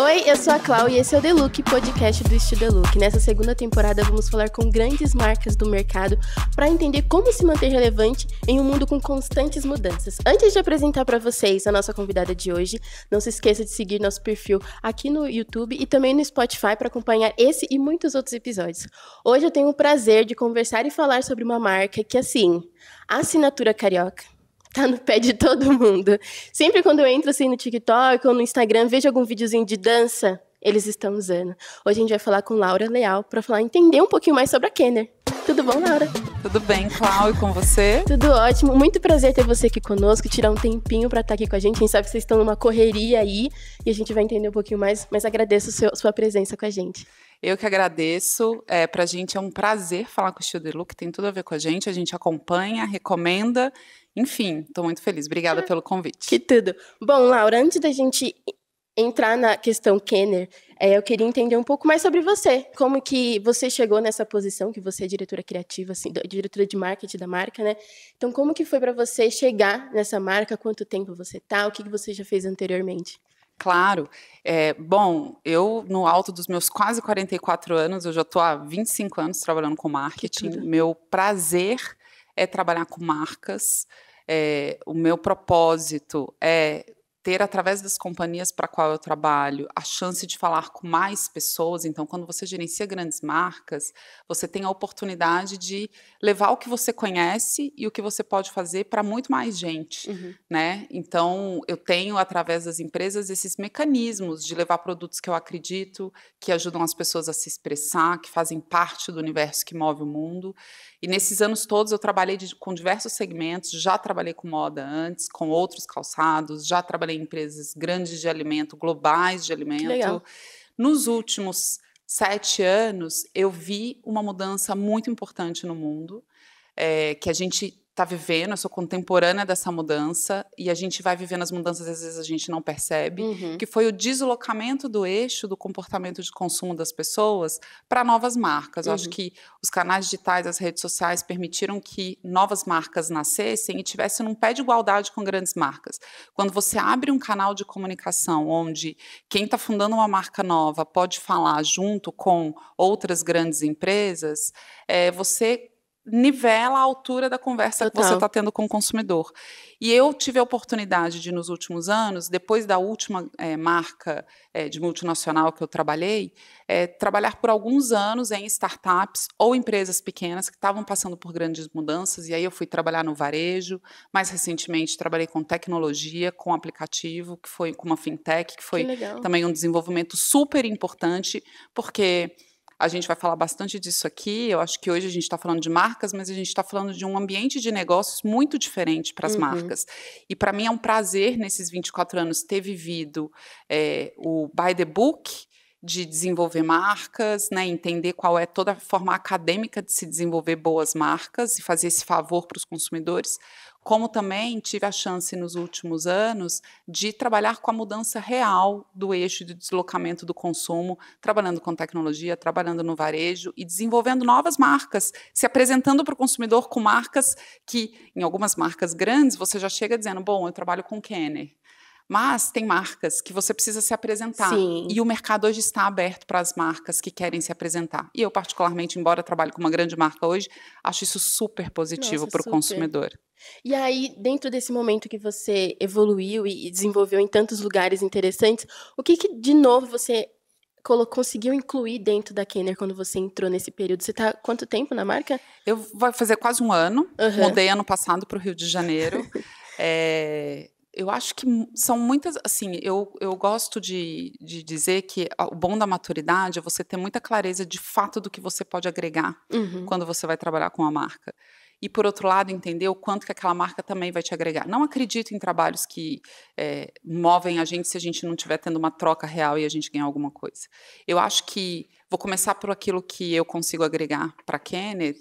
Oi, eu sou a Clau e esse é o The Look, podcast do Estilo The Look. Nessa segunda temporada vamos falar com grandes marcas do mercado para entender como se manter relevante em um mundo com constantes mudanças. Antes de apresentar para vocês a nossa convidada de hoje, não se esqueça de seguir nosso perfil aqui no YouTube e também no Spotify para acompanhar esse e muitos outros episódios. Hoje eu tenho o prazer de conversar e falar sobre uma marca que, assim, a assinatura carioca tá no pé de todo mundo. Sempre quando eu entro assim no TikTok ou no Instagram, vejo algum videozinho de dança, eles estão usando. Hoje a gente vai falar com Laura Leal para entender um pouquinho mais sobre a Kenner. Tudo bom, Laura? Tudo bem, Clau, e com você? Tudo ótimo. Muito prazer ter você aqui conosco, tirar um tempinho para estar aqui com a gente. A gente sabe que vocês estão numa correria aí e a gente vai entender um pouquinho mais, mas agradeço sua presença com a gente. Eu que agradeço. Pra gente é um prazer falar com o Estilo The Look, tem tudo a ver com a gente acompanha, recomenda. Enfim, estou muito feliz. Obrigada pelo convite. Que tudo. Bom, Laura, antes da gente entrar na questão Kenner, eu queria entender um pouco mais sobre você. Como que você chegou nessa posição, que você é diretora criativa, assim, diretora de marketing da marca, né? Então, como que foi para você chegar nessa marca? Quanto tempo você tá? O que você já fez anteriormente? Claro. Bom, eu, no alto dos meus quase 44 anos, eu já estou há 25 anos trabalhando com marketing. Meu prazer é trabalhar com marcas. O meu propósito é ter, através das companhias para qual eu trabalho, a chance de falar com mais pessoas. Então, quando você gerencia grandes marcas, você tem a oportunidade de levar o que você conhece e o que você pode fazer para muito mais gente, né? Então, eu tenho, através das empresas, esses mecanismos de levar produtos que eu acredito, que ajudam as pessoas a se expressar, que fazem parte do universo que move o mundo. E nesses anos todos eu trabalhei com diversos segmentos, já trabalhei com moda antes, com outros calçados, já trabalhei em empresas grandes de alimento, globais de alimento. Que legal. Nos últimos 7 anos, eu vi uma mudança muito importante no mundo, que a gente está vivendo. Eu sou contemporânea dessa mudança e a gente vai vivendo as mudanças, às vezes a gente não percebe, que foi o deslocamento do eixo do comportamento de consumo das pessoas para novas marcas. Eu acho que os canais digitais, as redes sociais permitiram que novas marcas nascessem e tivessem num pé de igualdade com grandes marcas. Quando você abre um canal de comunicação onde quem está fundando uma marca nova pode falar junto com outras grandes empresas, você nivela a altura da conversa que você está tendo com o consumidor. E eu tive a oportunidade de, nos últimos anos, depois da última marca de multinacional que eu trabalhei, trabalhar por alguns anos em startups ou empresas pequenas que estavam passando por grandes mudanças, e aí eu fui trabalhar no varejo. Mais recentemente, trabalhei com tecnologia, com aplicativo, que foi com uma fintech, que foi também um desenvolvimento super importante, porque a gente vai falar bastante disso aqui. Eu acho que hoje a gente está falando de marcas, mas a gente está falando de um ambiente de negócios muito diferente para as marcas. E para mim é um prazer, nesses 24 anos, ter vivido o by the book, de desenvolver marcas, né, entender qual é toda a forma acadêmica de se desenvolver boas marcas e fazer esse favor para os consumidores, como também tive a chance nos últimos anos de trabalhar com a mudança real do eixo de deslocamento do consumo, trabalhando com tecnologia, trabalhando no varejo e desenvolvendo novas marcas, se apresentando para o consumidor com marcas que, em algumas marcas grandes, você já chega dizendo, bom, eu trabalho com Kenner. Mas tem marcas que você precisa se apresentar. Sim. E o mercado hoje está aberto para as marcas que querem se apresentar. E eu, particularmente, embora trabalhe com uma grande marca hoje, acho isso super positivo para o consumidor. E aí, dentro desse momento que você evoluiu e desenvolveu em tantos lugares interessantes, o que de novo você conseguiu incluir dentro da Kenner quando você entrou nesse período? Você está há quanto tempo na marca? Eu vou fazer quase um ano. Mudei ano passado para o Rio de Janeiro. Eu acho que são muitas, assim, eu gosto de dizer que o bom da maturidade é você ter muita clareza de fato do que você pode agregar quando você vai trabalhar com a marca. E, por outro lado, entender o quanto que aquela marca também vai te agregar. Não acredito em trabalhos que movem a gente se a gente não estiver tendo uma troca real e a gente ganhar alguma coisa. Eu acho que, vou começar por aquilo que eu consigo agregar para a Kenner.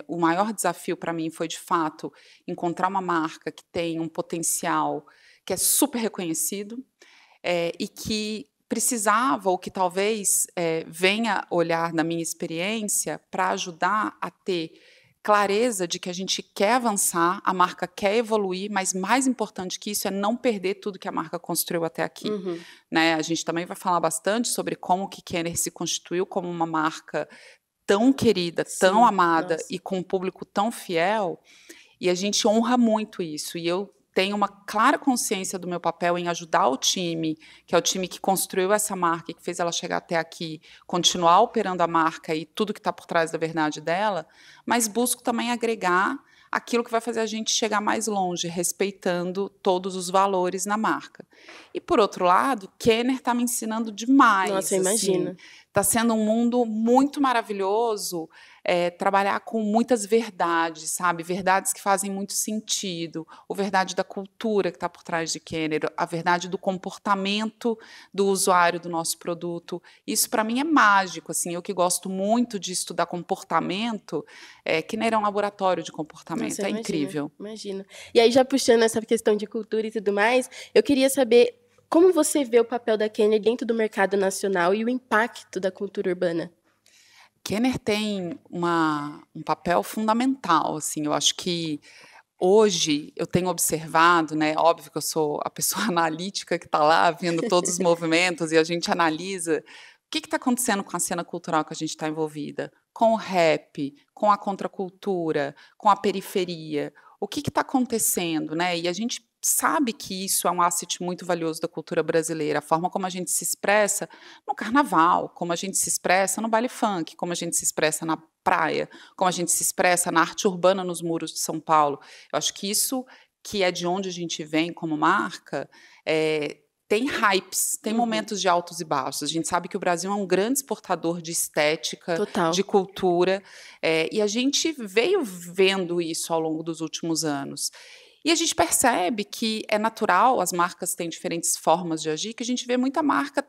O maior desafio para mim foi, de fato, encontrar uma marca que tem um potencial que é super reconhecido e que precisava, ou que talvez venha olhar da minha experiência para ajudar a ter clareza de que a gente quer avançar, a marca quer evoluir, mas mais importante que isso é não perder tudo que a marca construiu até aqui. Né? A gente também vai falar bastante sobre como que Kenner se constituiu como uma marca tão querida, tão amada e com um público tão fiel, e a gente honra muito isso, e eu tenho uma clara consciência do meu papel em ajudar o time, que é o time que construiu essa marca e que fez ela chegar até aqui, continuar operando a marca e tudo que está por trás da verdade dela, mas busco também agregar aquilo que vai fazer a gente chegar mais longe, respeitando todos os valores na marca. E, por outro lado, Kenner está me ensinando demais. Nossa, imagina. Está sendo um mundo muito maravilhoso, trabalhar com muitas verdades, sabe? Verdades que fazem muito sentido. A verdade da cultura que está por trás de Kenner, a verdade do comportamento do usuário do nosso produto. Isso, para mim, é mágico. Assim, eu que gosto muito de estudar comportamento, Kenner é um laboratório de comportamento. Nossa, incrível. Imagino. E aí, já puxando essa questão de cultura e tudo mais, eu queria saber como você vê o papel da Kenner dentro do mercado nacional e o impacto da cultura urbana? Kenner tem um papel fundamental, assim, eu acho que hoje eu tenho observado, né, óbvio que eu sou a pessoa analítica que está lá vendo todos os movimentos e a gente analisa o que está acontecendo com a cena cultural que a gente está envolvida, com o rap, com a contracultura, com a periferia, o que está acontecendo, né, e a gente sabe que isso é um asset muito valioso da cultura brasileira, a forma como a gente se expressa no carnaval, como a gente se expressa no baile funk, como a gente se expressa na praia, como a gente se expressa na arte urbana nos muros de São Paulo. Eu acho que isso, que é de onde a gente vem como marca, tem hypes, tem momentos de altos e baixos. A gente sabe que o Brasil é um grande exportador de estética, de cultura, e a gente veio vendo isso ao longo dos últimos anos. E a gente percebe que é natural, as marcas têm diferentes formas de agir, que a gente vê muita marca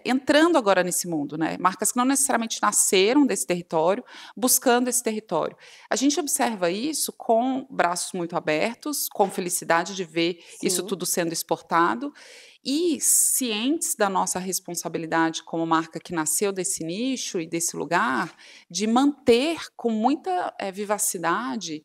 entrando agora nesse mundo, né? Marcas que não necessariamente nasceram desse território, buscando esse território. A gente observa isso com braços muito abertos, com felicidade de ver isso tudo sendo exportado, e cientes da nossa responsabilidade como marca que nasceu desse nicho e desse lugar, de manter com muita vivacidade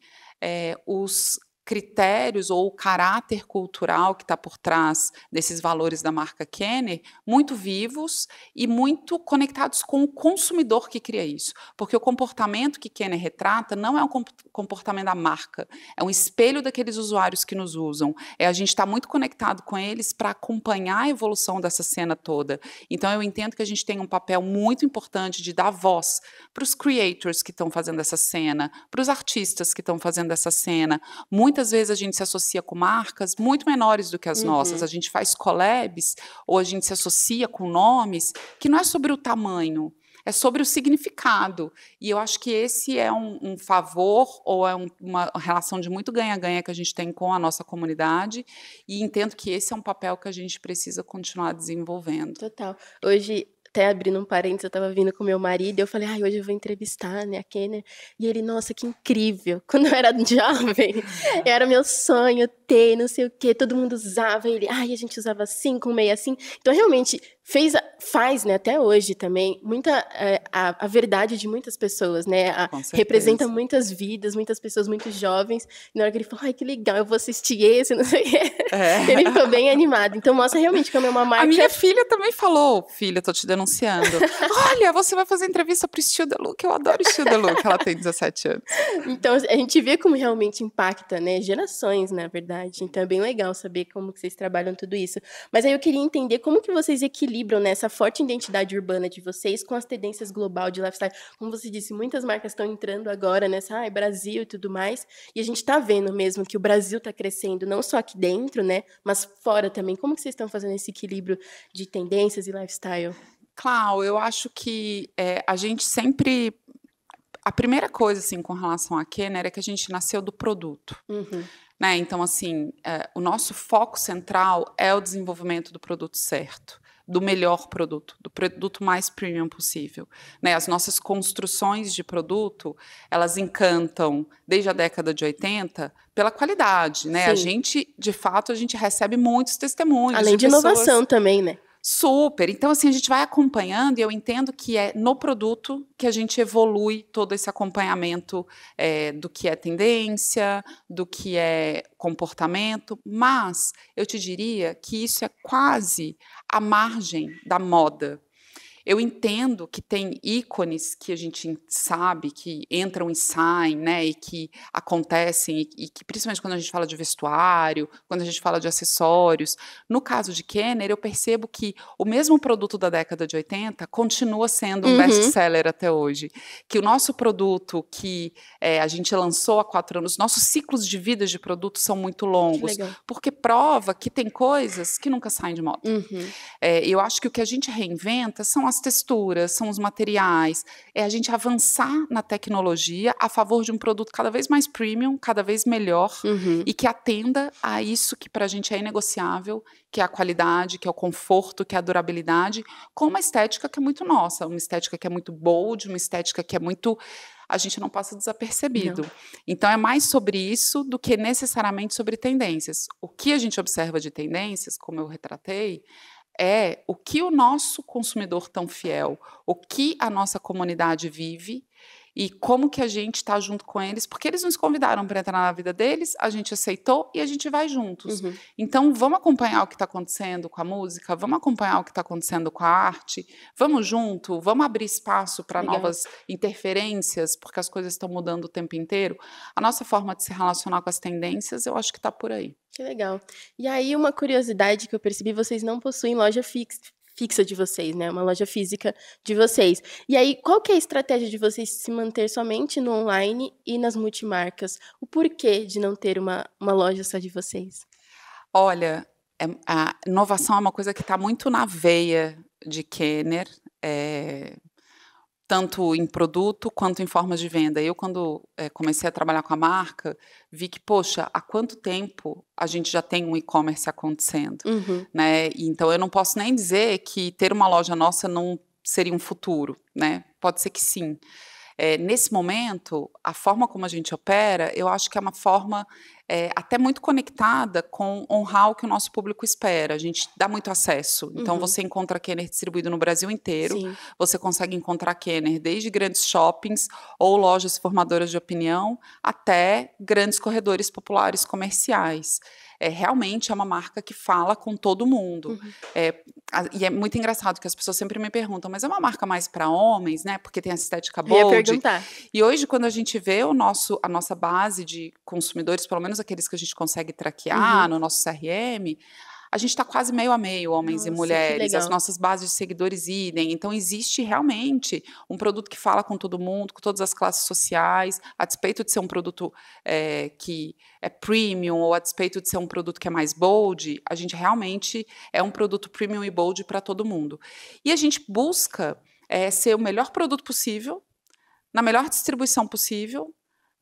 os critérios ou o caráter cultural que está por trás desses valores da marca Kenner, muito vivos e muito conectados com o consumidor que cria isso. Porque o comportamento que Kenner retrata não é um comportamento da marca, é um espelho daqueles usuários que nos usam. A gente está muito conectado com eles para acompanhar a evolução dessa cena toda. Então, eu entendo que a gente tem um papel muito importante de dar voz para os creators que estão fazendo essa cena, para os artistas que estão fazendo essa cena. Muitas vezes a gente se associa com marcas muito menores do que as nossas. A gente faz collabs ou a gente se associa com nomes que não é sobre o tamanho, é sobre o significado. E eu acho que esse é um favor ou é uma relação de muito ganha-ganha que a gente tem com a nossa comunidade, e entendo que esse é um papel que a gente precisa continuar desenvolvendo. Total. Hoje, até abrindo um parênteses, eu estava vindo com meu marido e eu falei, hoje eu vou entrevistar, né, a Kenner. E ele, nossa, que incrível. Quando eu era jovem, era meu sonho ter, não sei o quê, todo mundo usava. Ele, a gente usava assim, com meia assim. Então, realmente, faz, né, até hoje também, muita a verdade de muitas pessoas, né, representa muitas vidas, muitas pessoas muito jovens, e na hora que ele falou, que legal, eu vou assistir esse, não sei o quê, ele ficou bem animado, então mostra realmente como é uma marca... A minha filha também falou, filha, tô te denunciando, olha, você vai fazer entrevista pro Still The Look, eu adoro Still The Look, ela tem 17 anos. Então, a gente vê como realmente impacta, né, gerações, na verdade, então é bem legal saber como que vocês trabalham tudo isso, mas aí eu queria entender como que vocês equilibram nessa forte identidade urbana de vocês com as tendências global de lifestyle. Como você disse, muitas marcas estão entrando agora nessa Brasil e tudo mais, e a gente está vendo mesmo que o Brasil está crescendo, não só aqui dentro, né, mas fora também. Como que vocês estão fazendo esse equilíbrio de tendências e lifestyle? Clau, eu acho que a gente sempre... A primeira coisa, assim, com relação à Kenner é que a gente nasceu do produto. Né? Então, assim, o nosso foco central é o desenvolvimento do produto certo, do melhor produto, do produto mais premium possível. Né? As nossas construções de produto, elas encantam, desde a década de 80, pela qualidade. Né? A gente, de fato, a gente recebe muitos testemunhos. Além de inovação também, né? Super. Então, assim, a gente vai acompanhando e eu entendo que é no produto que a gente evolui todo esse acompanhamento do que é tendência, do que é comportamento, mas eu te diria que isso é quase à margem da moda. Eu entendo que tem ícones que a gente sabe que entram e saem, né, e que acontecem, e que principalmente quando a gente fala de vestuário, quando a gente fala de acessórios. No caso de Kenner, eu percebo que o mesmo produto da década de 80 continua sendo um best-seller até hoje. Que o nosso produto que a gente lançou há 4 anos, nossos ciclos de vida de produtos são muito longos, porque prova que tem coisas que nunca saem de moda. Eu acho que o que a gente reinventa são as texturas, são os materiais, é a gente avançar na tecnologia a favor de um produto cada vez mais premium, cada vez melhor, e que atenda a isso que para a gente é inegociável, que é a qualidade, que é o conforto, que é a durabilidade, com uma estética que é muito nossa, uma estética que é muito bold, uma estética que é muito... a gente não passa desapercebido. Então, é mais sobre isso do que necessariamente sobre tendências. O que a gente observa de tendências, como eu retratei, é o que o nosso consumidor tão fiel, o que a nossa comunidade vive e como que a gente está junto com eles, porque eles nos convidaram para entrar na vida deles, a gente aceitou e a gente vai juntos. Então, vamos acompanhar o que está acontecendo com a música, vamos acompanhar o que está acontecendo com a arte, vamos junto, vamos abrir espaço para novas interferências, porque as coisas estão mudando o tempo inteiro. A nossa forma de se relacionar com as tendências, eu acho que está por aí. Que legal. E aí, uma curiosidade que eu percebi, vocês não possuem loja fixa de vocês, né? Uma loja física de vocês. E aí, qual que é a estratégia de vocês se manter somente no online e nas multimarcas? O porquê de não ter uma loja só de vocês? Olha, a inovação é uma coisa que está muito na veia de Kenner, tanto em produto quanto em formas de venda. Eu, quando comecei a trabalhar com a marca, vi que, poxa, há quanto tempo a gente já tem um e-commerce acontecendo, né? Então, eu não posso nem dizer que ter uma loja nossa não seria um futuro, né? Pode ser que sim. Nesse momento, a forma como a gente opera, eu acho que é uma forma até muito conectada com honrar o que o nosso público espera. A gente dá muito acesso. Então, você encontra Kenner distribuído no Brasil inteiro. Sim. Você consegue encontrar Kenner desde grandes shoppings ou lojas formadoras de opinião até grandes corredores populares comerciais. Realmente é uma marca que fala com todo mundo. E é muito engraçado que as pessoas sempre me perguntam, mas é uma marca mais para homens, né? Porque tem essa estética bold. Eu ia perguntar. E hoje, quando a gente vê a nossa base de consumidores, pelo menos aqueles que a gente consegue traquear no nosso CRM, a gente está quase meio a meio, homens e mulheres, as nossas bases de seguidores idem. Então, existe realmente um produto que fala com todo mundo, com todas as classes sociais, a despeito de ser um produto que é premium, ou a despeito de ser um produto que é mais bold, a gente realmente é um produto premium e bold para todo mundo. E a gente busca ser o melhor produto possível, na melhor distribuição possível,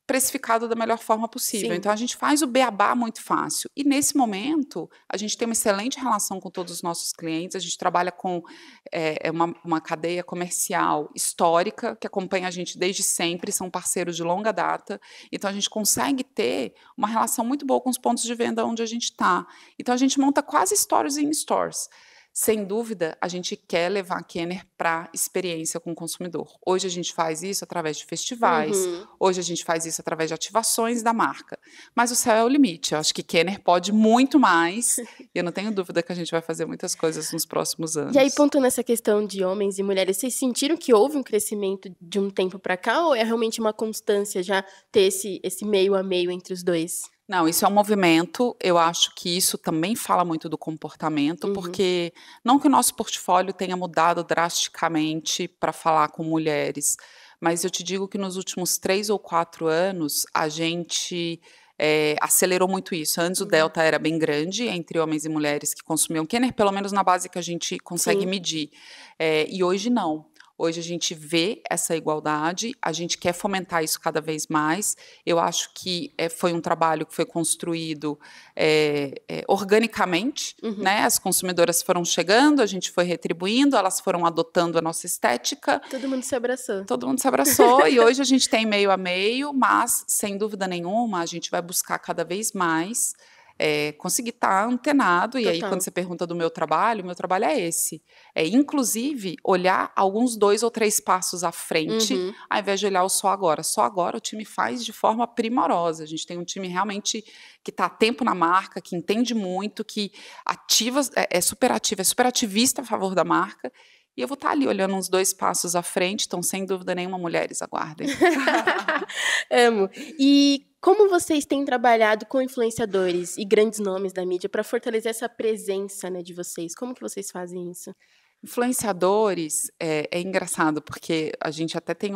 precificado da melhor forma possível. Sim. Então, a gente faz o beabá muito fácil. E, nesse momento, a gente tem uma excelente relação com todos os nossos clientes. A gente trabalha com uma cadeia comercial histórica, que acompanha a gente desde sempre, são parceiros de longa data. Então, a gente consegue ter uma relação muito boa com os pontos de venda onde a gente está. Então, a gente monta quase stores in stores. Sem dúvida, a gente quer levar a Kenner para a experiência com o consumidor. Hoje a gente faz isso através de festivais, hoje a gente faz isso através de ativações da marca. Mas o céu é o limite. Eu acho que Kenner pode muito mais. E eu não tenho dúvida que a gente vai fazer muitas coisas nos próximos anos. E aí, ponto nessa questão de homens e mulheres, vocês sentiram que houve um crescimento de um tempo para cá, ou é realmente uma constância já ter esse meio a meio entre os dois? Não, isso é um movimento. Eu acho que isso também fala muito do comportamento, porque não que o nosso portfólio tenha mudado drasticamente para falar com mulheres, mas eu te digo que nos últimos 3 ou 4 anos a gente acelerou muito isso. Antes o delta era bem grande entre homens e mulheres que consumiam Kenner, pelo menos na base que a gente consegue medir. E hoje não. Hoje a gente vê essa igualdade, a gente quer fomentar isso cada vez mais. Eu acho que foi um trabalho que foi construído organicamente, né? As consumidoras foram chegando, a gente foi retribuindo, elas foram adotando a nossa estética. Todo mundo se abraçou. Todo mundo se abraçou e hoje a gente tem meio a meio, mas, sem dúvida nenhuma, a gente vai buscar cada vez mais conseguir estar antenado. E aí, Total. quando você pergunta do meu trabalho é esse. É, inclusive, olhar alguns 2 ou 3 passos à frente, Uhum. ao invés de olhar o só agora. Só agora o time faz de forma primorosa. A gente tem um time realmente que está há tempo na marca, que entende muito, que ativa, é super ativo, é super ativista a favor da marca. E eu vou estar ali olhando uns 2 passos à frente, então, sem dúvida nenhuma, mulheres, aguardem. Amo. E como vocês têm trabalhado com influenciadores e grandes nomes da mídia para fortalecer essa presença, né, de vocês? Como que vocês fazem isso? Influenciadores, é engraçado, porque a gente até tem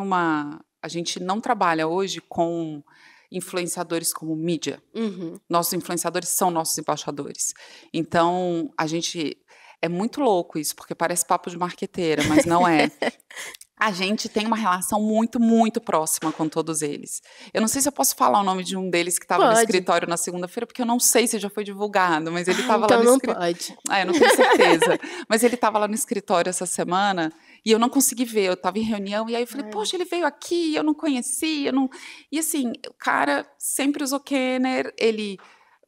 a gente não trabalha hoje com influenciadores como mídia. Uhum. Nossos influenciadores são nossos embaixadores. Então, a gente é muito louco isso, porque parece papo de marqueteira, mas não é. A gente tem uma relação muito, muito próxima com todos eles. Eu não sei se eu posso falar o nome de um deles que estava no Pode. escritório na segunda-feira, porque eu não sei se já foi divulgado, mas ele estava lá Então no não escritório. pode. Eu não tenho certeza. Mas ele estava lá no escritório essa semana e eu não consegui ver. Eu estava em reunião e aí eu falei, Ai. poxa, ele veio aqui, eu não conhecia. Não... E assim, o cara sempre usou Kenner, ele...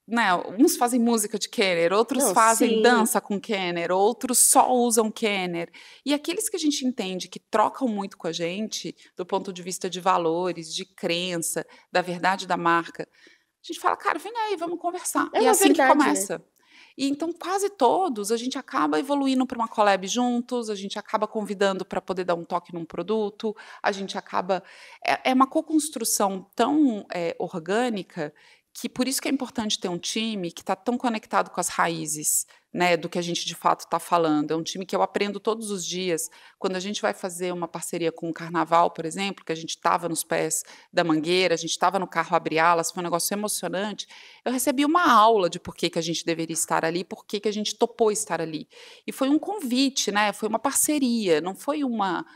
Né, uns fazem música de Kenner, outros Não, fazem sim. dança com Kenner, outros só usam Kenner. E aqueles que a gente entende que trocam muito com a gente, do ponto de vista de valores, de crença, da verdade da marca, a gente fala, cara, vem aí, vamos conversar. É E é uma assim verdade, que né? começa. E então, quase todos, a gente acaba evoluindo para uma collab juntos, a gente acaba convidando para poder dar um toque num produto, a gente acaba... É uma co-construção tão orgânica que por isso que é importante ter um time que está tão conectado com as raízes, né, do que a gente de fato está falando. É um time que eu aprendo todos os dias. Quando a gente vai fazer uma parceria com o Carnaval, por exemplo, que a gente estava nos pés da Mangueira, a gente estava no carro Abre-Alas, foi um negócio emocionante. Eu recebi uma aula de por que a gente deveria estar ali, por que a gente topou estar ali. E foi um convite, né? Foi uma parceria, não foi uma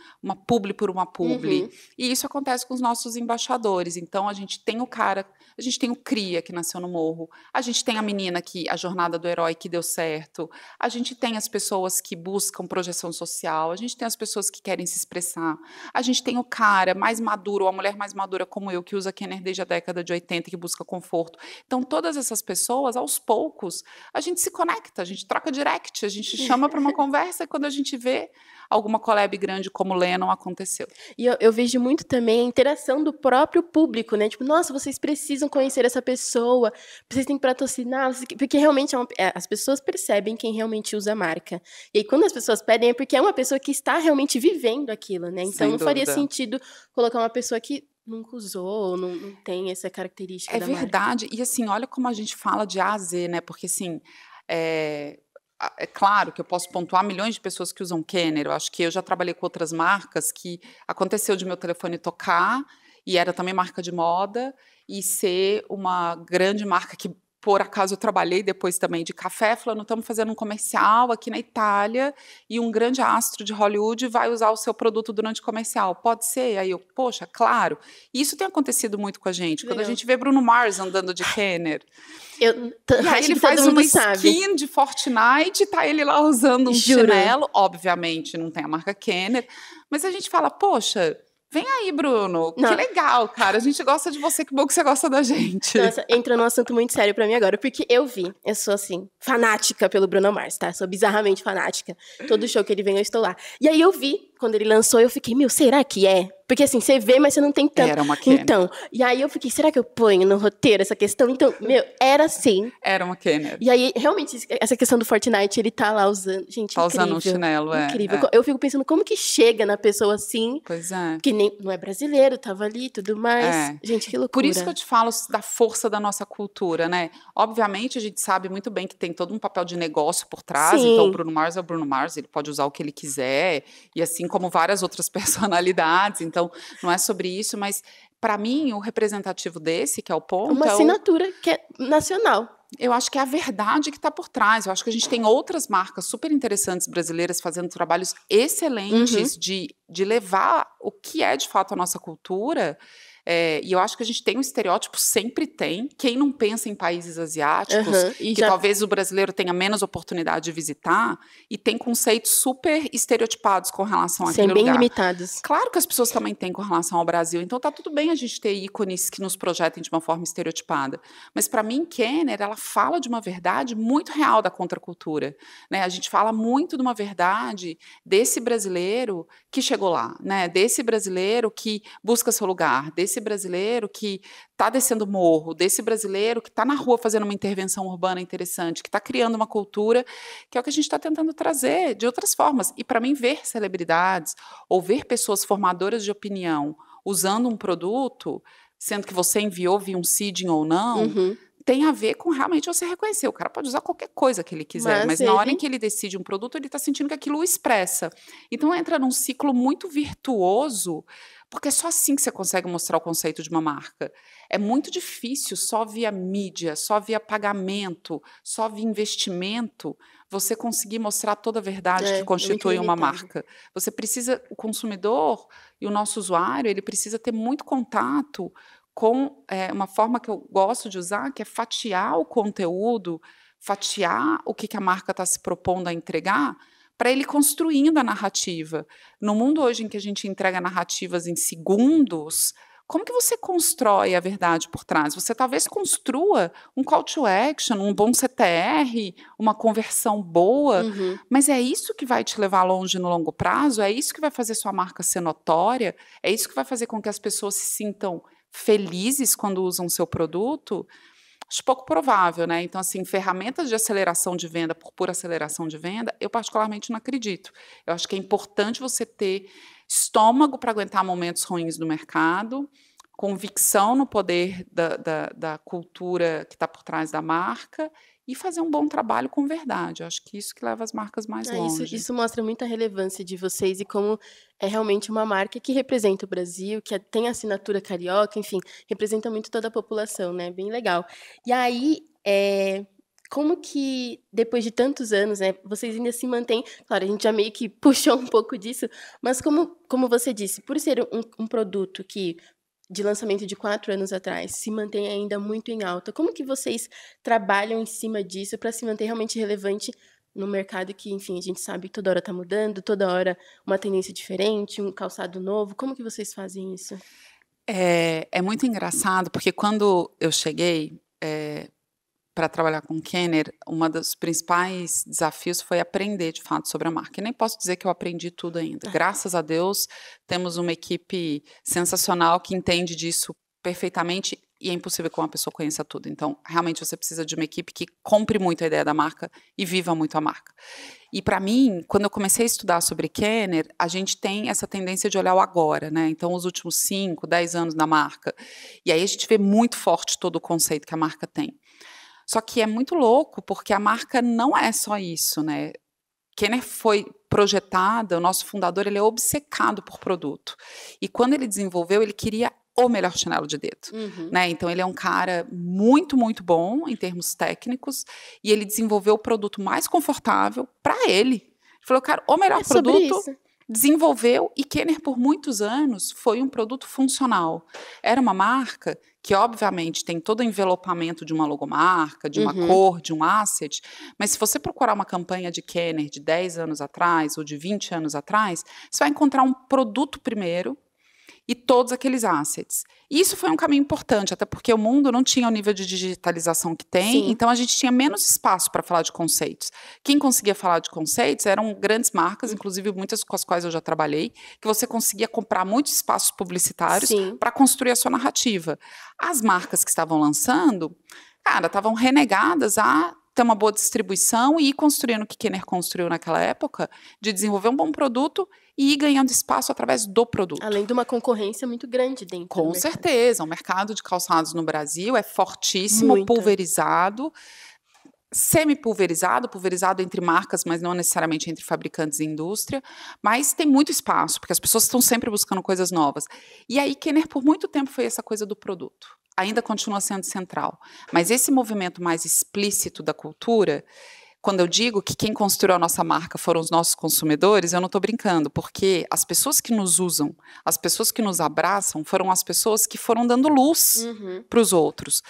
publi por uma publi. Uhum. E isso acontece com os nossos embaixadores. Então, a gente tem o cara, a gente tem o Cria, que nasceu no Morro, a gente tem a menina a jornada do herói que deu certo, a gente tem as pessoas que buscam projeção social, a gente tem as pessoas que querem se expressar, a gente tem o cara mais maduro, ou a mulher mais madura como eu, que usa Kenner desde a década de 80, que busca conforto. Então, todas essas pessoas, aos poucos, a gente se conecta, a gente troca direct, a gente chama para uma conversa e quando a gente vê alguma collab grande como Lennon aconteceu. E eu vejo muito também a interação do próprio público, né? Tipo, nossa, vocês precisam conhecer essa pessoa, vocês têm que patrocinar, porque realmente as pessoas percebem quem realmente usa a marca. E aí, quando as pessoas pedem, é porque é uma pessoa que está realmente vivendo aquilo, né? Então, Sem não faria dúvida. sentido colocar uma pessoa que nunca usou, não tem essa característica É da marca. verdade. E assim, olha como a gente fala de A a Z, né? Porque assim, é claro que eu posso pontuar milhões de pessoas que usam Kenner. Eu acho que eu já trabalhei com outras marcas que aconteceu de meu telefone tocar, e era também marca de moda, e ser uma grande marca que, por acaso, eu trabalhei depois também de café, falando, estamos fazendo um comercial aqui na Itália, e um grande astro de Hollywood vai usar o seu produto durante o comercial. Pode ser? Aí eu, poxa, claro. E isso tem acontecido muito com a gente. Quando a Legal. gente vê Bruno Mars andando de Kenner, E e aí acho ele que faz todo uma mundo sabe. skin de Fortnite, tá ele lá usando um Juro. chinelo, obviamente não tem a marca Kenner, mas a gente fala, poxa, vem aí, Bruno, Não. que legal, cara, a gente gosta de você, que bom que você gosta da gente. Nossa, entra num assunto muito sério pra mim agora, porque eu sou assim, fanática pelo Bruno Mars, tá? Sou bizarramente fanática. Todo show que ele vem, eu estou lá. E aí eu vi, quando ele lançou, eu fiquei, meu, será que é? Porque assim, você vê, mas você não tem tanto. Era uma Kenner. Então, e aí eu fiquei, será que eu ponho no roteiro essa questão? Então, meu, era assim. Era uma Kenner. E aí, realmente, essa questão do Fortnite, ele tá lá usando. Gente, Tá incrível. usando um chinelo, Incrível. é. Eu fico pensando, como que chega na pessoa assim, Pois é. que nem não é brasileiro, tava ali e tudo mais. É. Gente, que loucura. Por isso que eu te falo da força da nossa cultura, né? Obviamente, a gente sabe muito bem que tem todo um papel de negócio por trás, Sim. então o Bruno Mars é o Bruno Mars, ele pode usar o que ele quiser, e assim como várias outras personalidades, então não é sobre isso, mas para mim o representativo desse, que é o ponto, Uma assinatura que é nacional. Eu acho que é a verdade que está por trás. Eu acho que a gente tem outras marcas super interessantes brasileiras fazendo trabalhos excelentes de levar o que é de fato a nossa cultura E eu acho que a gente tem um estereótipo, sempre tem. Quem não pensa em países asiáticos, que talvez o brasileiro tenha menos oportunidade de visitar, e tem conceitos super estereotipados com relação àquele lugar. Bem limitados. Claro que as pessoas também têm com relação ao Brasil. Então tá tudo bem a gente ter ícones que nos projetem de uma forma estereotipada. Mas para mim, Kenner, ela fala de uma verdade muito real da contracultura, né? A gente fala muito de uma verdade desse brasileiro que chegou lá, né? Desse brasileiro que busca seu lugar, desse brasileiro que está descendo morro, desse brasileiro que está na rua fazendo uma intervenção urbana interessante, que está criando uma cultura, que é o que a gente está tentando trazer de outras formas. E para mim, ver celebridades ou ver pessoas formadoras de opinião usando um produto, sendo que você enviou via um seeding ou não, tem a ver com realmente você reconhecer. O cara pode usar qualquer coisa que ele quiser, mas na hora em que ele decide um produto, ele está sentindo que aquilo o expressa. Então entra num ciclo muito virtuoso, porque é só assim que você consegue mostrar o conceito de uma marca. É muito difícil, só via mídia, só via pagamento, só via investimento, você conseguir mostrar toda a verdade que constitui uma marca. Você precisa, o consumidor e o nosso usuário, ele precisa ter muito contato com uma forma que eu gosto de usar, que é fatiar o conteúdo, fatiar o que a marca está se propondo a entregar, para ele construindo a narrativa. No mundo hoje em que a gente entrega narrativas em segundos, como que você constrói a verdade por trás? Você talvez construa um call to action, um bom CTR, uma conversão boa, mas é isso que vai te levar longe no longo prazo? É isso que vai fazer sua marca ser notória? É isso que vai fazer com que as pessoas se sintam felizes quando usam seu produto? Acho pouco provável, né? Então, assim, ferramentas de aceleração de venda por pura aceleração de venda, eu particularmente não acredito. Eu acho que é importante você ter estômago para aguentar momentos ruins do mercado, convicção no poder da cultura que está por trás da marca e fazer um bom trabalho com verdade. Eu acho que isso que leva as marcas mais longe. Isso mostra muita relevância de vocês e como é realmente uma marca que representa o Brasil, que tem a assinatura carioca, enfim, representa muito toda a população, né? Bem legal. E aí, como que, depois de tantos anos, né, vocês ainda se mantêm... Claro, a gente já meio que puxou um pouco disso, mas como você disse, por ser um produto que, de lançamento de 4 anos atrás, se mantém ainda muito em alta, como que vocês trabalham em cima disso para se manter realmente relevante no mercado que, enfim, a gente sabe que toda hora está mudando, toda hora uma tendência diferente, um calçado novo? Como que vocês fazem isso? É muito engraçado, porque quando eu cheguei para trabalhar com Kenner, um dos principais desafios foi aprender, de fato, sobre a marca. E nem posso dizer que eu aprendi tudo ainda. Graças a Deus, temos uma equipe sensacional que entende disso perfeitamente e é impossível que uma pessoa conheça tudo. Então, realmente, você precisa de uma equipe que compre muito a ideia da marca e viva muito a marca. E, para mim, quando eu comecei a estudar sobre Kenner, a gente tem essa tendência de olhar o agora, né? Então, os últimos 5, 10 anos da marca. E aí a gente vê muito forte todo o conceito que a marca tem. Só que é muito louco, porque a marca não é só isso, né? Kenner foi projetada, o nosso fundador, ele é obcecado por produto. E quando ele desenvolveu, ele queria o melhor chinelo de dedo, né? Então, ele é um cara muito, muito bom em termos técnicos e ele desenvolveu o produto mais confortável para ele. Ele falou, cara, o melhor produto... Desenvolveu, e Kenner, por muitos anos, foi um produto funcional. Era uma marca que, obviamente, tem todo o envelopamento de uma logomarca, de uma cor, de um asset, mas se você procurar uma campanha de Kenner de 10 anos atrás ou de 20 anos atrás, você vai encontrar um produto primeiro e todos aqueles assets. E isso foi um caminho importante, até porque o mundo não tinha o nível de digitalização que tem, então a gente tinha menos espaço para falar de conceitos. Quem conseguia falar de conceitos eram grandes marcas, inclusive muitas com as quais eu já trabalhei, que você conseguia comprar muitos espaços publicitários para construir a sua narrativa. As marcas que estavam lançando, cara, estavam renegadas a ter uma boa distribuição e ir construindo o que Kenner construiu naquela época, de desenvolver um bom produto e ir ganhando espaço através do produto. Além de uma concorrência muito grande dentro do mercado. Com certeza, o mercado de calçados no Brasil é fortíssimo, pulverizado, semi-pulverizado, pulverizado entre marcas, mas não necessariamente entre fabricantes e indústria, mas tem muito espaço, porque as pessoas estão sempre buscando coisas novas. E aí, Kenner, por muito tempo, foi essa coisa do produto. Ainda continua sendo central. Mas esse movimento mais explícito da cultura Quando eu digo que quem construiu a nossa marca foram os nossos consumidores, eu não estou brincando, porque as pessoas que nos usam, as pessoas que nos abraçam, foram as pessoas que foram dando luz para os outros.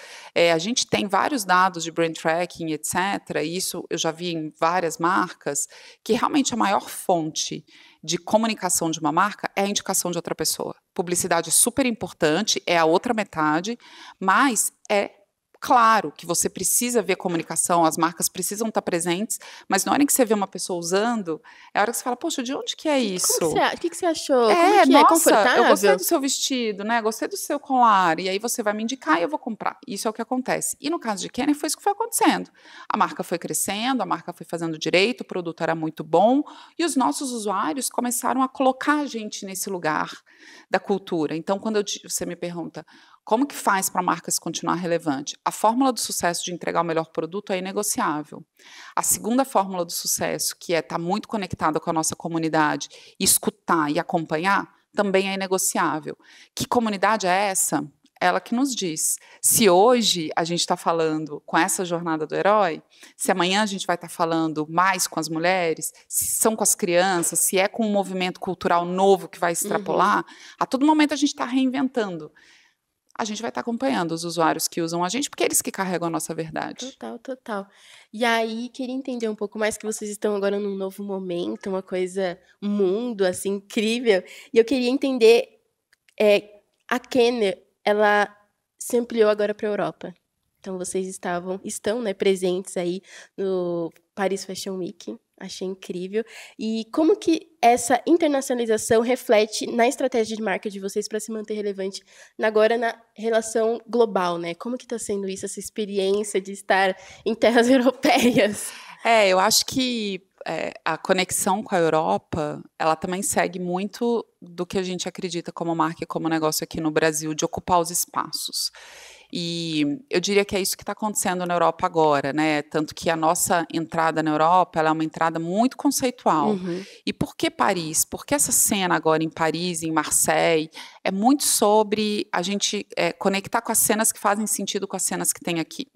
A gente tem vários dados de brand tracking, etc., e isso eu já vi em várias marcas, que realmente a maior fonte de comunicação de uma marca é a indicação de outra pessoa. Publicidade é super importante, é a outra metade, mas é claro que você precisa ver comunicação, as marcas precisam estar presentes, mas na hora em que você vê uma pessoa usando, é a hora que você fala, poxa, de onde que é isso? O que você achou? Como que nossa, é confortável? eu gostei do seu vestido, né? Gostei do seu colar. E aí você vai me indicar e eu vou comprar. Isso é o que acontece. E no caso de Kenner, foi isso que foi acontecendo. A marca foi crescendo, a marca foi fazendo direito, o produto era muito bom, e os nossos usuários começaram a colocar a gente nesse lugar da cultura. Então, quando você me pergunta, como que faz para a marca se continuar relevante? A fórmula do sucesso de entregar o melhor produto é inegociável. A segunda fórmula do sucesso, que é estar muito conectada com a nossa comunidade, escutar e acompanhar, também é inegociável. Que comunidade é essa? Ela que nos diz. Se hoje a gente está falando com essa jornada do herói, se amanhã a gente vai estar falando mais com as mulheres, se são com as crianças, se é com um movimento cultural novo que vai extrapolar, a todo momento a gente está reinventando. A gente vai estar acompanhando os usuários que usam a gente, porque eles que carregam a nossa verdade. Total. E aí, queria entender um pouco mais que vocês estão agora num novo momento, um mundo, assim, incrível. E eu queria entender, a Kenner, ela se ampliou agora para a Europa. Então, vocês estão, né, presentes aí no Paris Fashion Week. Achei incrível. E como que essa internacionalização reflete na estratégia de marca de vocês para se manter relevante agora na relação global, né? Como que está sendo isso, essa experiência de estar em terras europeias? Eu acho que a conexão com a Europa, ela também segue muito do que a gente acredita como marca e como negócio aqui no Brasil, de ocupar os espaços. E eu diria que é isso que está acontecendo na Europa agora, né? Tanto que a nossa entrada na Europa, ela é uma entrada muito conceitual. E por que Paris? Porque essa cena agora em Paris, em Marseille, é muito sobre a gente conectar com as cenas que fazem sentido com as cenas que tem aqui.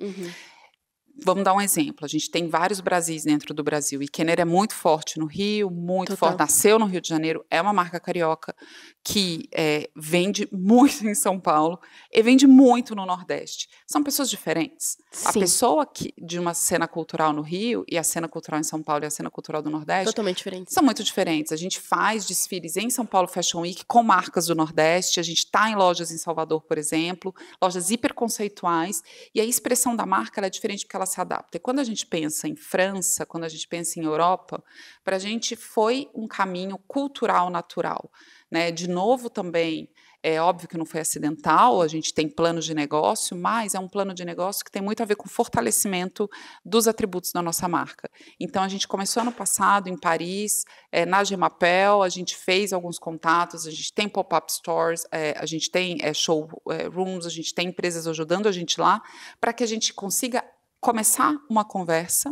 Vamos dar um exemplo. A gente tem vários Brasis dentro do Brasil. E Kenner é muito forte no Rio, muito forte. Nasceu no Rio de Janeiro, é uma marca carioca que vende muito em São Paulo e vende muito no Nordeste. São pessoas diferentes. Sim. A pessoa de uma cena cultural no Rio e a cena cultural em São Paulo e a cena cultural do Nordeste totalmente diferentes. São muito diferentes. A gente faz desfiles em São Paulo Fashion Week com marcas do Nordeste. A gente está em lojas em Salvador, por exemplo, lojas hiperconceituais. E a expressão da marca ela é diferente porque ela se adapta. E quando a gente pensa em França, quando a gente pensa em Europa, para a gente foi um caminho cultural natural, né? De novo também, é óbvio que não foi acidental, a gente tem planos de negócio, mas é um plano de negócio que tem muito a ver com o fortalecimento dos atributos da nossa marca. Então, a gente começou ano passado em Paris, na Gemapel, a gente fez alguns contatos, a gente tem pop-up stores, a gente tem showrooms, a gente tem empresas ajudando a gente lá, para que a gente consiga começar uma conversa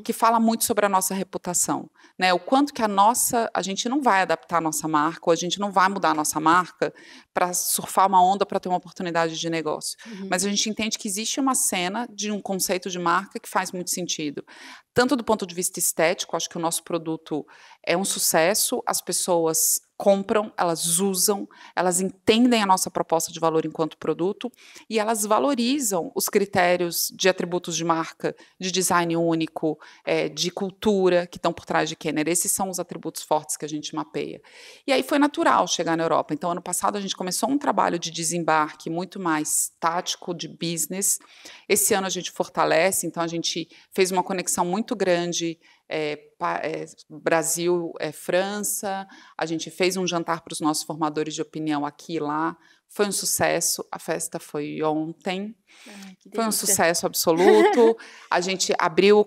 que fala muito sobre a nossa reputação, né? O quanto que a gente não vai adaptar a nossa marca, ou a gente não vai mudar a nossa marca para surfar uma onda para ter uma oportunidade de negócio. Mas a gente entende que existe uma cena de um conceito de marca que faz muito sentido. Tanto do ponto de vista estético, acho que o nosso produto é um sucesso, as pessoas compram, elas usam, elas entendem a nossa proposta de valor enquanto produto e elas valorizam os critérios de atributos de marca, de design único, de cultura que estão por trás de Kenner. Esses são os atributos fortes que a gente mapeia. E aí foi natural chegar na Europa. Então, ano passado, a gente começou um trabalho de desembarque muito mais tático, de business. Esse ano a gente fortalece, então a gente fez uma conexão muito grande Brasil, França, a gente fez um jantar para os nossos formadores de opinião aqui e lá, foi um sucesso, a festa foi ontem, foi um sucesso absoluto, a gente abriu a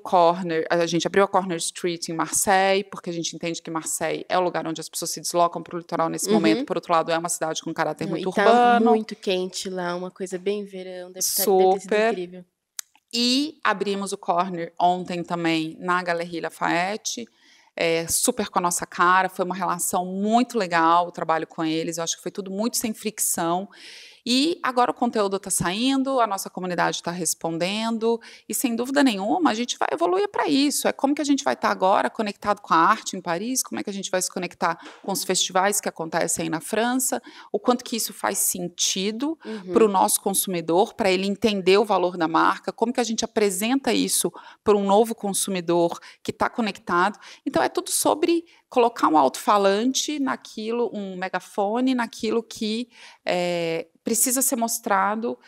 Corner Street em Marseille, porque a gente entende que Marseille é o lugar onde as pessoas se deslocam para o litoral nesse momento, por outro lado é uma cidade com caráter muito urbano. Tá muito quente lá, uma coisa bem verão, deve ter sido incrível. E abrimos o corner ontem também na Galeria Lafayette, super com a nossa cara, foi uma relação muito legal o trabalho com eles, eu acho que foi tudo muito sem fricção, E agora o conteúdo está saindo, a nossa comunidade está respondendo, e sem dúvida nenhuma a gente vai evoluir para isso. É como que a gente vai estar agora conectado com a arte em Paris, como é que a gente vai se conectar com os festivais que acontecem aí na França, o quanto que isso faz sentido para o nosso consumidor, para ele entender o valor da marca, como que a gente apresenta isso para um novo consumidor que está conectado. Então é tudo sobre colocar um alto-falante naquilo, um megafone naquilo que precisa ser mostrado,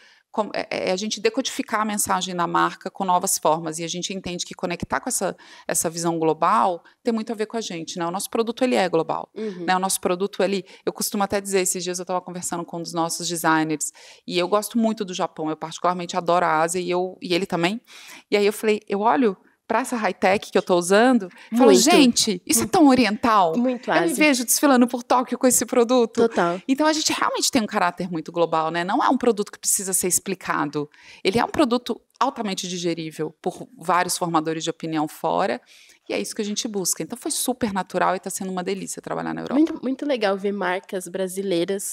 a gente decodificar a mensagem da marca com novas formas, e a gente entende que conectar com essa visão global tem muito a ver com a gente, né? O nosso produto, ele é global, né? O nosso produto, eu costumo até dizer, esses dias eu estava conversando com um dos nossos designers, e eu gosto muito do Japão, eu particularmente adoro a Ásia, e ele também, e aí eu falei, eu olho para essa high-tech que eu estou usando, falo, gente, isso é tão oriental. Muito eu me vejo desfilando por Tóquio com esse produto. Total. Então, a gente realmente tem um caráter muito global, né? Não é um produto que precisa ser explicado. Ele é um produto altamente digerível por vários formadores de opinião fora, e é isso que a gente busca. Então, foi super natural e está sendo uma delícia trabalhar na Europa. Muito, muito legal ver marcas brasileiras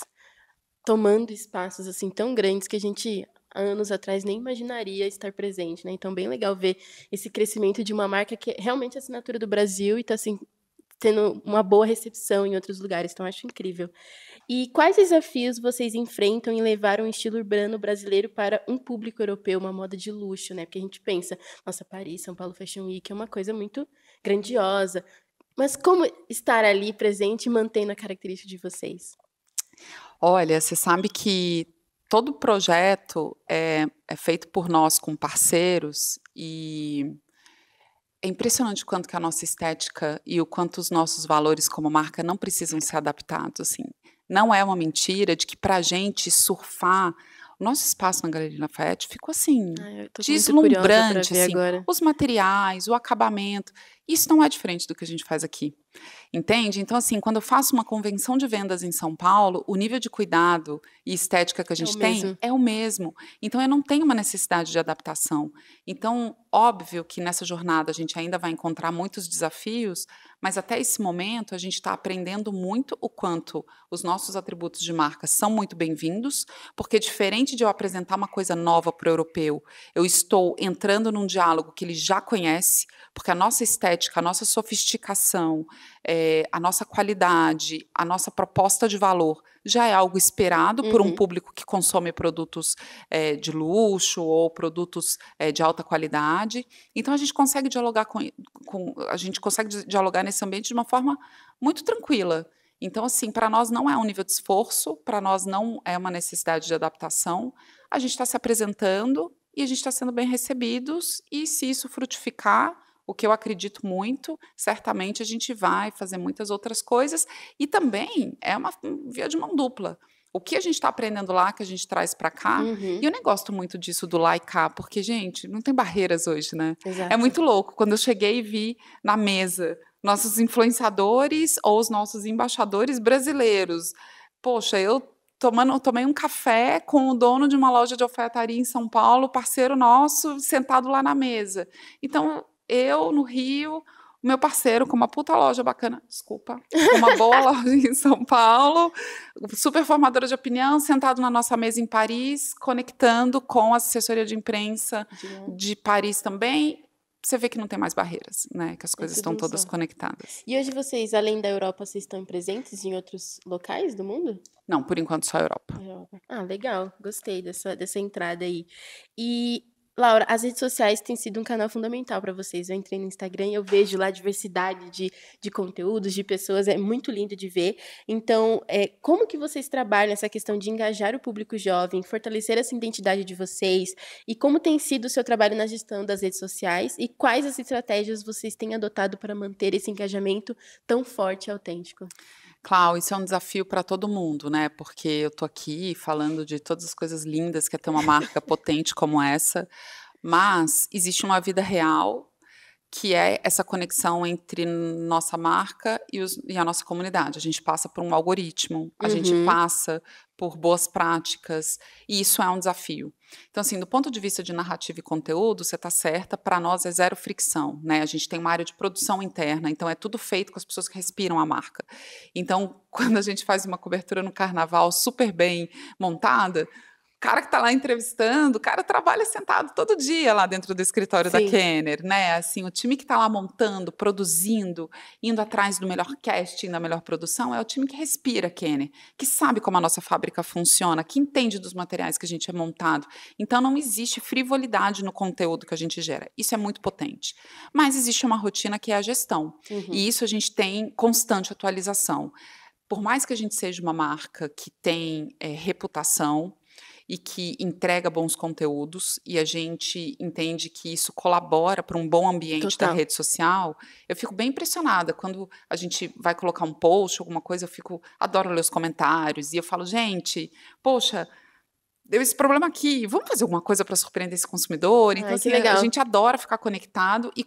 tomando espaços assim tão grandes que a gente há anos atrás nem imaginaria estar presente, né? Então, bem legal ver esse crescimento de uma marca que é realmente a assinatura do Brasil e está assim, tendo uma boa recepção em outros lugares. Então, acho incrível. E quais desafios vocês enfrentam em levar um estilo urbano brasileiro para um público europeu, uma moda de luxo, né? Porque a gente pensa, nossa, Paris, São Paulo Fashion Week é uma coisa muito grandiosa. Mas como estar ali presente e mantendo a característica de vocês? Olha, você sabe que todo projeto é feito por nós com parceiros, e é impressionante o quanto que a nossa estética e o quanto os nossos valores como marca não precisam ser adaptados, assim. Não é uma mentira de que pra gente surfar, o nosso espaço na Galeria Lafayette ficou assim, Eu tô muito curiosa para deslumbrante, ver assim, agora. os materiais, o acabamento, isso não é diferente do que a gente faz aqui. Entende? Então, assim, quando eu faço uma convenção de vendas em São Paulo, o nível de cuidado e estética que a gente tem é o mesmo. Então, eu não tenho uma necessidade de adaptação. Então, óbvio que nessa jornada a gente ainda vai encontrar muitos desafios, mas até esse momento a gente está aprendendo muito o quanto os nossos atributos de marca são muito bem-vindos, porque diferente de eu apresentar uma coisa nova para o europeu, eu estou entrando num diálogo que ele já conhece, porque a nossa estética, a nossa sofisticação, a nossa qualidade, a nossa proposta de valor já é algo esperado por um público que consome produtos de luxo ou produtos de alta qualidade. Então a gente consegue dialogar a gente consegue dialogar nesse ambiente de uma forma muito tranquila. Então, assim, para nós não é um nível de esforço, para nós não é uma necessidade de adaptação. A gente está se apresentando e a gente está sendo bem recebidos, e se isso frutificar, o que eu acredito muito, certamente a gente vai fazer muitas outras coisas, e também é uma via de mão dupla. O que a gente está aprendendo lá, que a gente traz para cá, e eu nem gosto muito disso do lá e cá, porque, gente, não tem barreiras hoje, né? Exato. É muito louco. Quando eu cheguei e vi na mesa nossos influenciadores ou os nossos embaixadores brasileiros, poxa, eu tomei um café com o dono de uma loja de alfaiataria em São Paulo, parceiro nosso, sentado lá na mesa. Então, eu, no Rio, o meu parceiro com uma puta loja bacana, desculpa, com uma boa loja em São Paulo, super formadora de opinião, sentado na nossa mesa em Paris, conectando com a assessoria de imprensa de Paris também. Você vê que não tem mais barreiras, né? Que as coisas estão todas conectadas. E hoje vocês, além da Europa, vocês estão presentes em outros locais do mundo? Não, por enquanto só a Europa. Ah, legal. Gostei dessa entrada aí. E, Laura, as redes sociais têm sido um canal fundamental para vocês. Eu entrei no Instagram e eu vejo lá a diversidade de conteúdos, de pessoas. É muito lindo de ver. Então, como que vocês trabalham essa questão de engajar o público jovem, fortalecer essa identidade de vocês? E como tem sido o seu trabalho na gestão das redes sociais? E quais as estratégias vocês têm adotado para manter esse engajamento tão forte e autêntico? Clau, isso é um desafio para todo mundo, né? Porque eu tô aqui falando de todas as coisas lindas que é ter uma marca potente como essa, mas existe uma vida real que é essa conexão entre nossa marca e a nossa comunidade. A gente passa por um algoritmo, a gente passa por boas práticas, e isso é um desafio. Então, assim, do ponto de vista de narrativa e conteúdo, você está certa, para nós é zero fricção, né? A gente tem uma área de produção interna, então é tudo feito com as pessoas que respiram a marca. Então, quando a gente faz uma cobertura no carnaval super bem montada, o cara que está lá entrevistando, o cara trabalha sentado todo dia lá dentro do escritório da Kenner, né? Assim, o time que está lá montando, produzindo, indo atrás do melhor casting, da melhor produção, é o time que respira Kenner, que sabe como a nossa fábrica funciona, que entende dos materiais que a gente é montado. Então, não existe frivolidade no conteúdo que a gente gera. Isso é muito potente. Mas existe uma rotina que é a gestão. E isso a gente tem constante atualização. Por mais que a gente seja uma marca que tem reputação, e que entrega bons conteúdos, e a gente entende que isso colabora para um bom ambiente da rede social, eu fico bem impressionada. Quando a gente vai colocar um post, alguma coisa, adoro ler os comentários, e eu falo, gente, poxa, deu esse problema aqui, vamos fazer alguma coisa para surpreender esse consumidor? Então, assim, a gente adora ficar conectado, e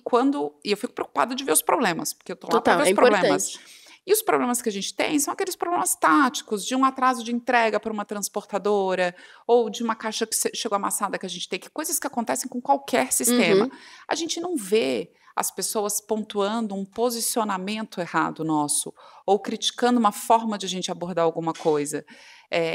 eu fico preocupada de ver os problemas, porque eu estou lá para ver os problemas. E os problemas que a gente tem são aqueles problemas táticos, de um atraso de entrega para uma transportadora, ou de uma caixa que chegou amassada que a gente tem, coisas que acontecem com qualquer sistema. A gente não vê as pessoas pontuando um posicionamento errado nosso, ou criticando uma forma de a gente abordar alguma coisa.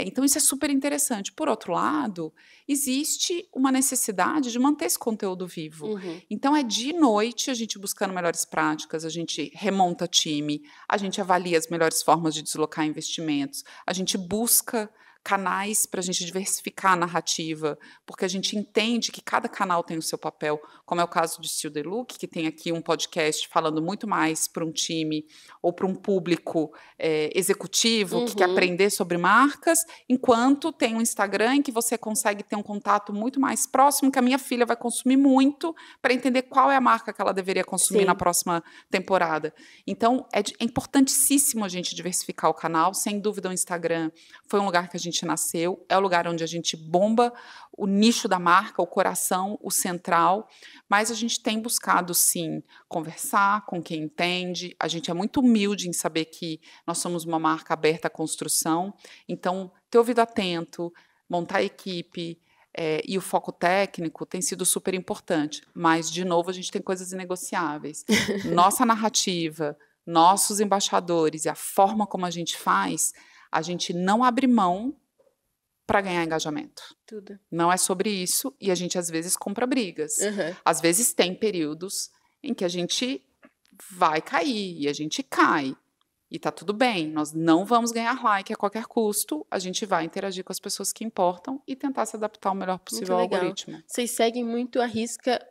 Então, isso é super interessante. Por outro lado, existe uma necessidade de manter esse conteúdo vivo. Então, é de noite a gente buscando melhores práticas, a gente remonta time, a gente avalia as melhores formas de deslocar investimentos, a gente busca canais para a gente diversificar a narrativa, porque a gente entende que cada canal tem o seu papel, como é o caso do Still the Look, que tem aqui um podcast falando muito mais para um time ou para um público executivo que quer aprender sobre marcas, enquanto tem um Instagram em que você consegue ter um contato muito mais próximo, que a minha filha vai consumir muito para entender qual é a marca que ela deveria consumir na próxima temporada. Então, é importantíssimo a gente diversificar o canal. Sem dúvida, o Instagram foi um lugar que a gente nasceu, é o lugar onde a gente bomba o nicho da marca, o coração, o central, mas a gente tem buscado, sim, conversar com quem entende. A gente é muito humilde em saber que nós somos uma marca aberta à construção, então ter ouvido atento, montar a equipe e o foco técnico tem sido super importante, mas, de novo, a gente tem coisas inegociáveis. Nossa narrativa, nossos embaixadores e a forma como a gente faz, a gente não abre mão para ganhar engajamento. Tudo. Não é sobre isso, e a gente às vezes compra brigas. Às vezes tem períodos em que a gente vai cair, e a gente cai, e tá tudo bem, nós não vamos ganhar like a qualquer custo, a gente vai interagir com as pessoas que importam e tentar se adaptar o melhor possível ao algoritmo. Vocês seguem muito à risca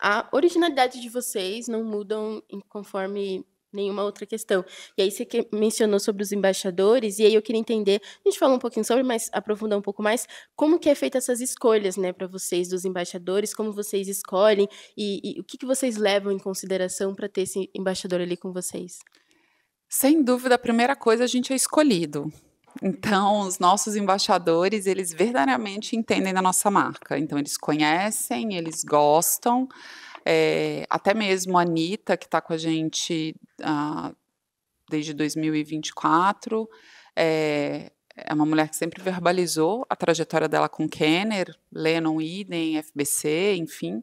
a originalidade de vocês, não mudam conforme nenhuma outra questão. E aí você mencionou sobre os embaixadores, e aí eu queria entender, a gente falou um pouquinho sobre, mas aprofundar um pouco mais, como que é feita essas escolhas, né, para vocês, dos embaixadores, como vocês escolhem, e o que vocês levam em consideração para ter esse embaixador ali com vocês? Sem dúvida, a primeira coisa, a gente é escolhido. Então, os nossos embaixadores, eles verdadeiramente entendem da nossa marca. Então, eles conhecem, eles gostam. Até mesmo a Anitta, que está com a gente desde 2024, é uma mulher que sempre verbalizou a trajetória dela com Kenner, Lennon, Idem, FBC, enfim.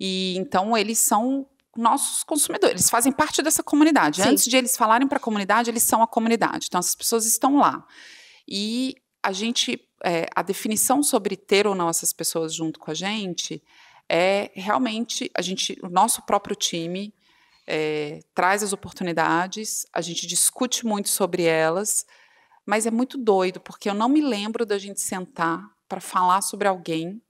E então eles são nossos consumidores, eles fazem parte dessa comunidade. Antes de eles falarem para a comunidade, eles são a comunidade. Então, essas pessoas estão lá. E a definição sobre ter ou não essas pessoas junto com a gente realmente o nosso próprio time traz as oportunidades, a gente discute muito sobre elas, mas é muito doido, porque eu não me lembro da gente sentar para falar sobre alguém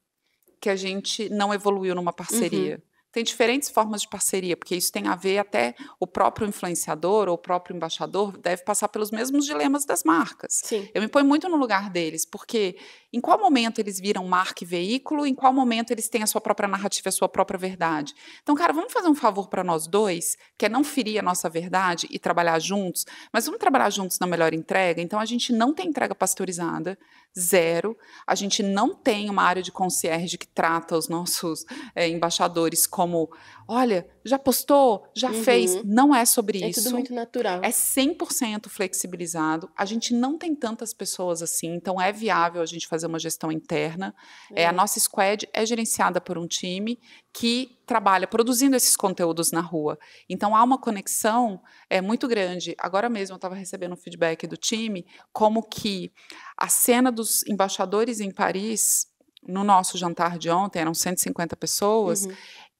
que a gente não evoluiu numa parceria. Tem diferentes formas de parceria, porque isso tem a ver até o próprio influenciador ou o próprio embaixador deve passar pelos mesmos dilemas das marcas. Eu me ponho muito no lugar deles, porque em qual momento eles viram marca e veículo, em qual momento eles têm a sua própria narrativa, a sua própria verdade. Então, cara, vamos fazer um favor para nós dois, que é não ferir a nossa verdade e trabalhar juntos, mas vamos trabalhar juntos na melhor entrega. Então, a gente não tem entrega pasteurizada, zero. A gente não tem uma área de concierge que trata os nossos embaixadores como, olha, já postou, já fez. Não é sobre isso. É tudo muito natural. É 100% flexibilizado. A gente não tem tantas pessoas assim, então é viável a gente fazer uma gestão interna. A nossa squad é gerenciada por um time que trabalha produzindo esses conteúdos na rua. Então, há uma conexão muito grande. Agora mesmo eu estava recebendo um feedback do time, como que a cena dos embaixadores em Paris, no nosso jantar de ontem, eram 150 pessoas,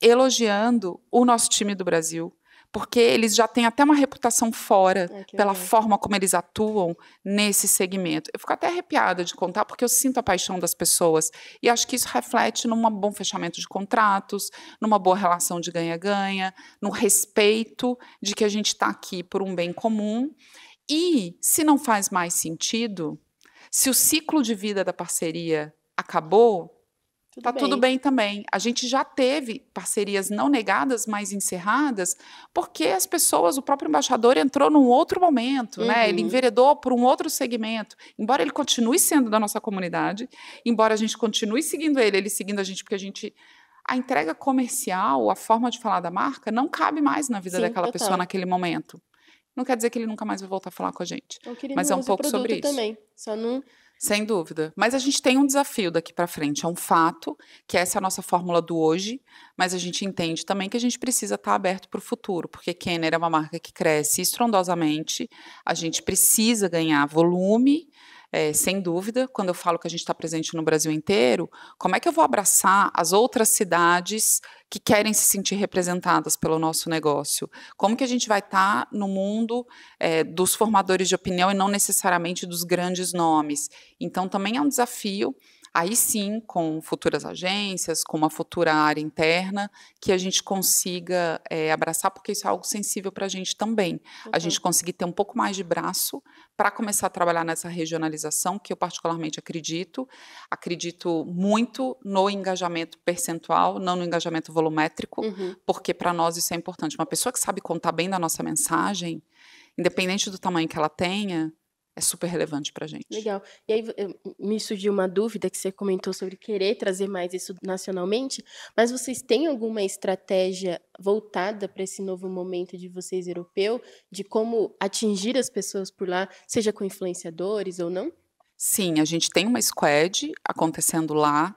elogiando o nosso time do Brasil, porque eles já têm até uma reputação fora pela forma como eles atuam nesse segmento. Eu fico até arrepiada de contar, porque eu sinto a paixão das pessoas, e acho que isso reflete num bom fechamento de contratos, numa boa relação de ganha-ganha, no respeito de que a gente está aqui por um bem comum, e se não faz mais sentido, se o ciclo de vida da parceria acabou, tudo bem também. A gente já teve parcerias não negadas, mas encerradas, porque as pessoas, o próprio embaixador entrou num outro momento, né? Ele enveredou por um outro segmento. Embora ele continue sendo da nossa comunidade, embora a gente continue seguindo ele seguindo a gente, porque a entrega comercial, a forma de falar da marca, não cabe mais na vida daquela pessoa naquele momento. Não quer dizer que ele nunca mais vai voltar a falar com a gente. Mas é um pouco sobre isso. Também. Só não... Sem dúvida. Mas a gente tem um desafio daqui para frente. É um fato que essa é a nossa fórmula do hoje, mas a gente entende também que a gente precisa estar aberto para o futuro, porque Kenner é uma marca que cresce estrondosamente, a gente precisa ganhar volume, sem dúvida. Quando eu falo que a gente está presente no Brasil inteiro, como é que eu vou abraçar as outras cidades que querem se sentir representadas pelo nosso negócio? Como que a gente vai estar no mundo dos formadores de opinião e não necessariamente dos grandes nomes? Então, também é um desafio, aí sim, com futuras agências, com uma futura área interna, que a gente consiga abraçar, porque isso é algo sensível para a gente também. A gente conseguir ter um pouco mais de braço para começar a trabalhar nessa regionalização, que eu particularmente acredito muito no engajamento percentual, não no engajamento volumétrico, porque para nós isso é importante. Uma pessoa que sabe contar bem da nossa mensagem, independente do tamanho que ela tenha, é super relevante para a gente. Legal. E aí me surgiu uma dúvida que você comentou sobre querer trazer mais isso nacionalmente, mas vocês têm alguma estratégia voltada para esse novo momento de vocês europeu, de como atingir as pessoas por lá, seja com influenciadores ou não? Sim, a gente tem uma squad acontecendo lá,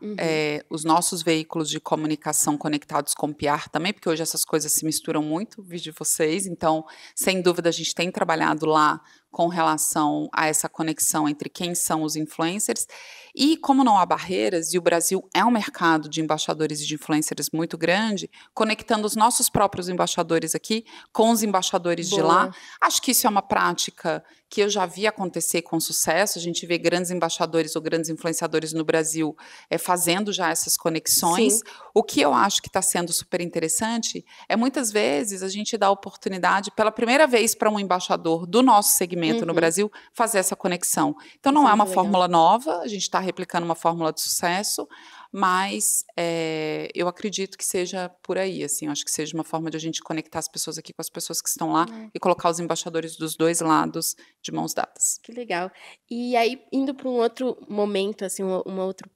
os nossos veículos de comunicação conectados com o PR também, porque hoje essas coisas se misturam muito, vi de vocês, então, sem dúvida, a gente tem trabalhado lá com relação a essa conexão entre quem são os influencers, e como não há barreiras, e o Brasil é um mercado de embaixadores e de influencers muito grande, conectando os nossos próprios embaixadores aqui com os embaixadores de lá. Acho que isso é uma prática que eu já vi acontecer com sucesso, a gente vê grandes embaixadores ou grandes influenciadores no Brasil fazendo já essas conexões. Sim. O que eu acho que está sendo super interessante é, muitas vezes, a gente dá oportunidade pela primeira vez para um embaixador do nosso segmento no Brasil fazer essa conexão. Então, não é uma fórmula nova, a gente está replicando uma fórmula de sucesso, mas eu acredito que seja por aí, assim, eu acho que seja uma forma de a gente conectar as pessoas aqui com as pessoas que estão lá e colocar os embaixadores dos dois lados de mãos dadas. Que legal. E aí, indo para um outro momento, assim, um outro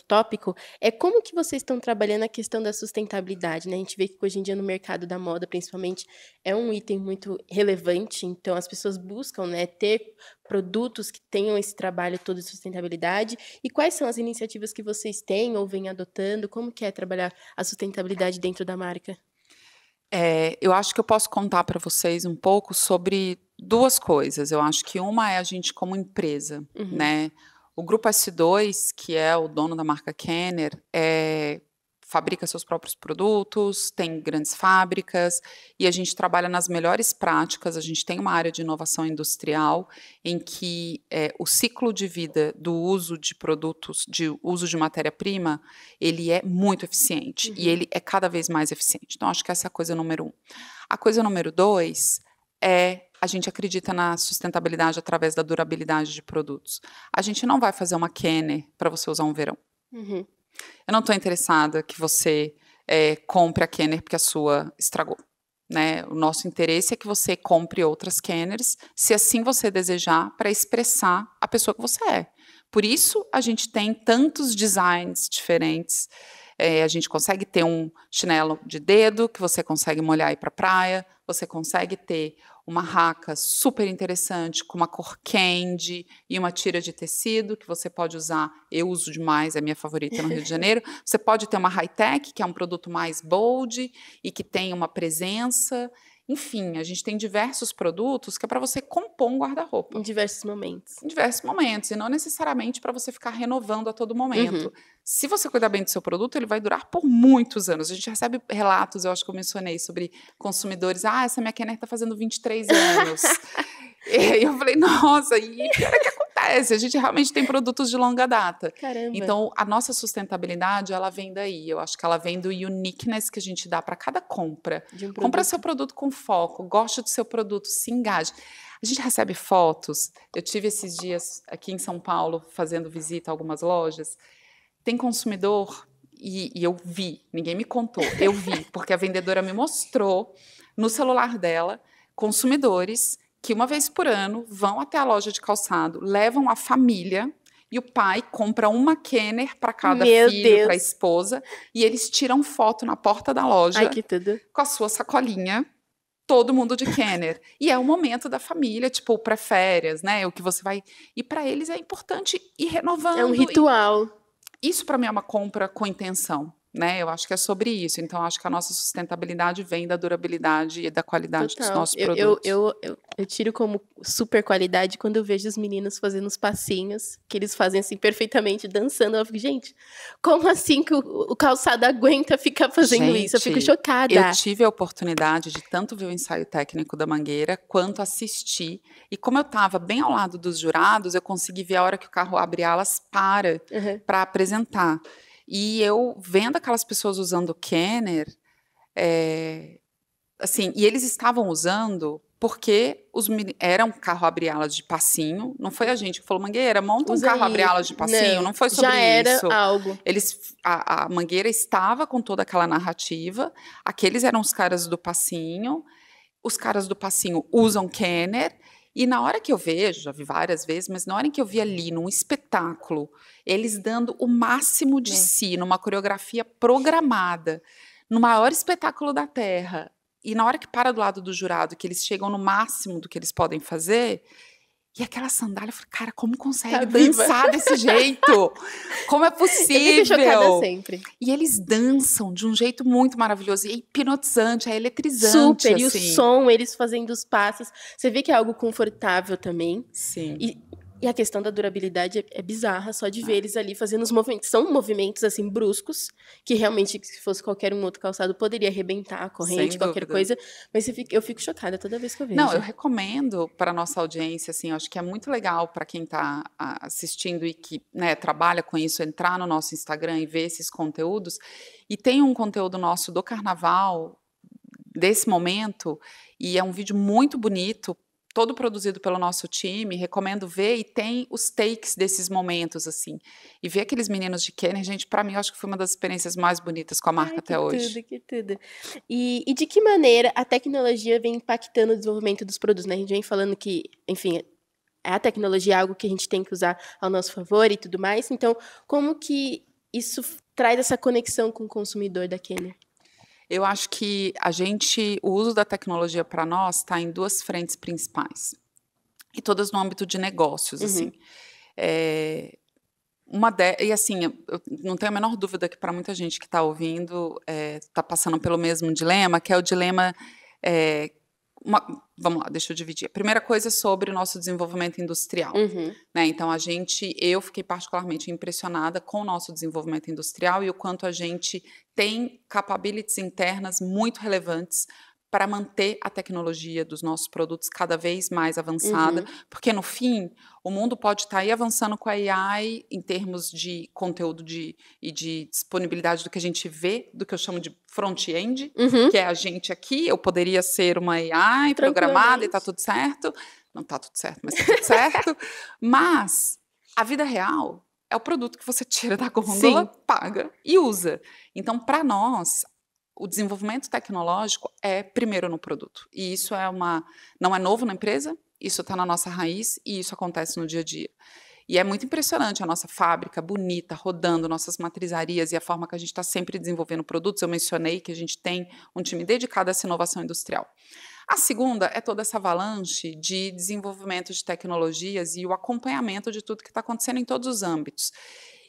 tópico, como que vocês estão trabalhando a questão da sustentabilidade, né? A gente vê que hoje em dia no mercado da moda, principalmente, é um item muito relevante, então as pessoas buscam, né, ter produtos que tenham esse trabalho todo de sustentabilidade. E quais são as iniciativas que vocês têm ou vêm adotando? Como que é trabalhar a sustentabilidade dentro da marca? Eu acho que eu posso contar para vocês um pouco sobre duas coisas. Eu acho que uma é a gente como empresa, né? O Grupo S2, que é o dono da marca Kenner, fabrica seus próprios produtos, tem grandes fábricas e a gente trabalha nas melhores práticas. A gente tem uma área de inovação industrial em que o ciclo de vida do uso de produtos, de uso de matéria-prima, ele é muito eficiente e ele é cada vez mais eficiente. Então, acho que essa é a coisa número 1. A coisa número 2 a gente acredita na sustentabilidade através da durabilidade de produtos. A gente não vai fazer uma Kenner para você usar um verão. Eu não estou interessada que você compre a Kenner porque a sua estragou, né? O nosso interesse é que você compre outras Kenners, se assim você desejar, para expressar a pessoa que você é. Por isso, a gente tem tantos designs diferentes, A gente consegue ter um chinelo de dedo que você consegue molhar e ir para a praia, você consegue ter uma raca super interessante com uma cor candy e uma tira de tecido que você pode usar. Eu uso demais, é a minha favorita no Rio de Janeiro. Você pode ter uma high-tech, que é um produto mais bold e que tem uma presença. Enfim, a gente tem diversos produtos que é para você compor um guarda-roupa. Em diversos momentos. Em diversos momentos, e não necessariamente para você ficar renovando a todo momento. Se você cuidar bem do seu produto, ele vai durar por muitos anos. A gente recebe relatos, eu acho que eu mencionei, sobre consumidores. Essa minha Kenner está fazendo 23 anos. E eu falei, nossa, e pior é que acontece. A gente realmente tem produtos de longa data. Caramba. Então, a nossa sustentabilidade, ela vem daí. Eu acho que ela vem do uniqueness que a gente dá para cada compra. Compra seu produto com foco, goste do seu produto, se engaje. A gente recebe fotos. Eu tive esses dias aqui em São Paulo, fazendo visita a algumas lojas. Tem consumidor, e eu vi, ninguém me contou, eu vi, porque a vendedora me mostrou no celular dela, consumidores que uma vez por ano vão até a loja de calçado, levam a família e o pai compra uma Kenner para cada filho, para a esposa, e eles tiram foto na porta da loja. Ai, que tudo. Com a sua sacolinha, todo mundo de Kenner. E é o momento da família, tipo, pré-férias, né? O que você vai... E para eles é importante ir renovando. É um ritual. Isso, para mim, é uma compra com intenção, né? Eu acho que é sobre isso. Então, acho que a nossa sustentabilidade vem da durabilidade e da qualidade dos nossos produtos. Eu tiro como super qualidade quando eu vejo os meninos fazendo os passinhos, que eles fazem assim perfeitamente, dançando. Eu fico, gente, como assim que o calçado aguenta ficar fazendo isso? Eu fico chocada. Eu tive a oportunidade de tanto ver o ensaio técnico da Mangueira, quanto assistir. E como eu estava bem ao lado dos jurados, eu consegui ver a hora que o carro abre alas para apresentar. E eu vendo aquelas pessoas usando o Kenner, assim, e eles estavam usando porque era um carro abre-alas de passinho. Não foi a gente que falou, Mangueira, monta um carro abre-alas de passinho. Não foi sobre já era isso. Algo. A Mangueira estava com toda aquela narrativa. Aqueles eram os caras do passinho. Os caras do passinho usam Kenner. E na hora que eu vejo, já vi várias vezes, mas na hora em que eu vi ali, num espetáculo, eles dando o máximo de si, numa coreografia programada, no maior espetáculo da Terra, e na hora que para do lado do jurado, que eles chegam no máximo do que eles podem fazer, e aquela sandália, eu falei, cara, como consegue dançar desse jeito? Como é possível? Eu fico chocada sempre. E eles dançam de um jeito muito maravilhoso, e é hipnotizante, é eletrizante. Super, assim. E o som, eles fazendo os passos. Você vê que é algo confortável também. Sim. E a questão da durabilidade é bizarra, só de ver eles ali fazendo os movimentos. São movimentos, assim, bruscos, que realmente, se fosse qualquer um outro calçado, poderia arrebentar a corrente, qualquer coisa. Mas eu fico chocada toda vez que eu vejo. Não, eu recomendo para a nossa audiência, assim, eu acho que é muito legal para quem está assistindo e que, né, trabalha com isso, entrar no nosso Instagram e ver esses conteúdos. E tem um conteúdo nosso do Carnaval, desse momento, e é um vídeo muito bonito, todo produzido pelo nosso time, recomendo ver, e tem os takes desses momentos, assim. E ver aqueles meninos de Kenner, gente, para mim, eu acho que foi uma das experiências mais bonitas com a marca até hoje. Que tudo. E de que maneira a tecnologia vem impactando o desenvolvimento dos produtos, né? A gente vem falando que, enfim, a tecnologia é algo que a gente tem que usar ao nosso favor e tudo mais. Então, como que isso traz essa conexão com o consumidor da Kenner? Eu acho que o uso da tecnologia para nós está em duas frentes principais. E todas no âmbito de negócios, assim. E assim, eu não tenho a menor dúvida que para muita gente que está ouvindo, está passando pelo mesmo dilema, que é o dilema... vamos lá, deixa eu dividir. A primeira coisa é sobre o nosso desenvolvimento industrial. Né? Então, eu fiquei particularmente impressionada com o nosso desenvolvimento industrial e o quanto a gente tem capabilities internas muito relevantes para manter a tecnologia dos nossos produtos cada vez mais avançada, porque, no fim, o mundo pode estar aí avançando com a AI em termos de conteúdo e de disponibilidade do que a gente vê, do que eu chamo de front-end, que é a gente aqui. Eu poderia ser uma AI programada e está tudo certo. Não está tudo certo, mas está tudo certo. Mas a vida real é o produto que você tira da gôndola, paga e usa. Então, para nós, o desenvolvimento tecnológico é primeiro no produto. E isso não é novo na empresa, isso está na nossa raiz e isso acontece no dia a dia. E é muito impressionante a nossa fábrica bonita, rodando, nossas matrizarias e a forma que a gente está sempre desenvolvendo produtos. Eu mencionei que a gente tem um time dedicado a essa inovação industrial. A segunda é toda essa avalanche de desenvolvimento de tecnologias e o acompanhamento de tudo que está acontecendo em todos os âmbitos.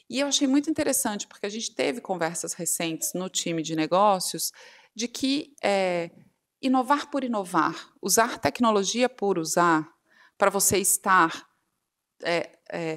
E eu achei muito interessante, porque a gente teve conversas recentes no time de negócios de que inovar por inovar, usar tecnologia por usar, para você estar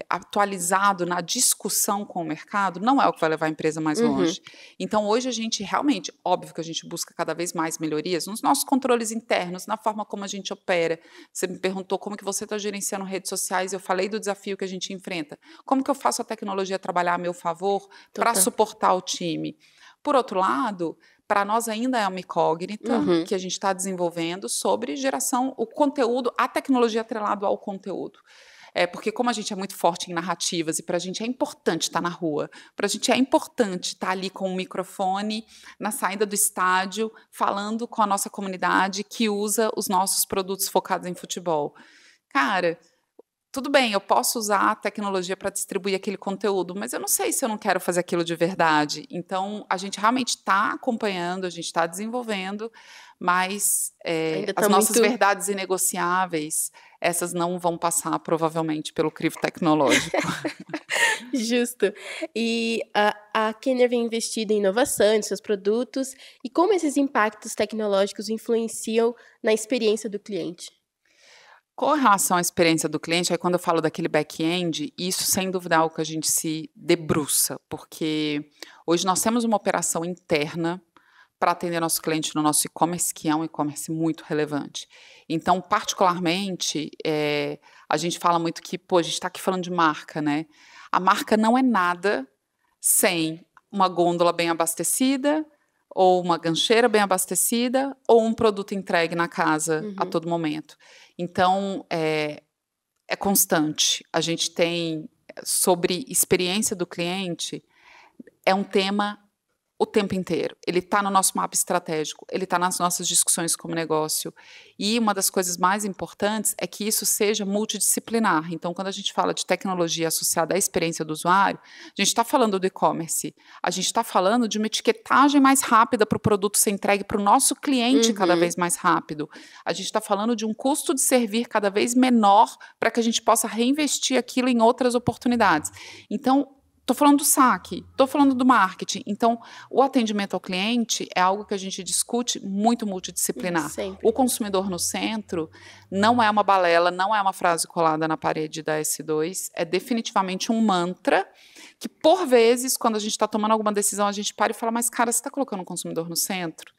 atualizado na discussão com o mercado, não é o que vai levar a empresa mais longe. Então, hoje a gente realmente, óbvio que a gente busca cada vez mais melhorias nos nossos controles internos, na forma como a gente opera. Você me perguntou como que você está gerenciando redes sociais, eu falei do desafio que a gente enfrenta. Como que eu faço a tecnologia trabalhar a meu favor para suportar o time? Por outro lado, para nós ainda é uma incógnita que a gente está desenvolvendo sobre geração, o conteúdo, a tecnologia atrelado ao conteúdo. Porque como a gente é muito forte em narrativas e para a gente é importante estar na rua, para a gente é importante estar ali com o microfone na saída do estádio, falando com a nossa comunidade que usa os nossos produtos focados em futebol. Cara, tudo bem, eu posso usar a tecnologia para distribuir aquele conteúdo, mas eu não sei se eu não quero fazer aquilo de verdade. Então, a gente realmente está acompanhando, a gente está desenvolvendo, mas as nossas verdades inegociáveis, essas não vão passar, provavelmente, pelo crivo tecnológico. Justo. E a Kenner vem investindo em inovação, em seus produtos, e como esses impactos tecnológicos influenciam na experiência do cliente? Com relação à experiência do cliente, aí quando eu falo daquele back-end, isso sem dúvida é algo que a gente se debruça, porque hoje nós temos uma operação interna para atender nosso cliente no nosso e-commerce, que é um e-commerce muito relevante. Então, particularmente, a gente fala muito que, a gente está aqui falando de marca, né? A marca não é nada sem uma gôndola bem abastecida, ou uma gancheira bem abastecida, ou um produto entregue na casa a todo momento. Então, é constante. A gente tem, sobre experiência do cliente, é um tema o tempo inteiro. Ele está no nosso mapa estratégico, ele está nas nossas discussões como negócio. E uma das coisas mais importantes é que isso seja multidisciplinar. Então, quando a gente fala de tecnologia associada à experiência do usuário, a gente está falando do e-commerce, a gente está falando de uma etiquetagem mais rápida para o produto ser entregue para o nosso cliente cada vez mais rápido. A gente está falando de um custo de servir cada vez menor para que a gente possa reinvestir aquilo em outras oportunidades. Então, estou falando do saque, estou falando do marketing. Então, o atendimento ao cliente é algo que a gente discute muito multidisciplinar. Sempre. O consumidor no centro não é uma balela, não é uma frase colada na parede da S2, é definitivamente um mantra que, por vezes, quando a gente está tomando alguma decisão, a gente para e fala, mas, cara, você está colocando o consumidor no centro?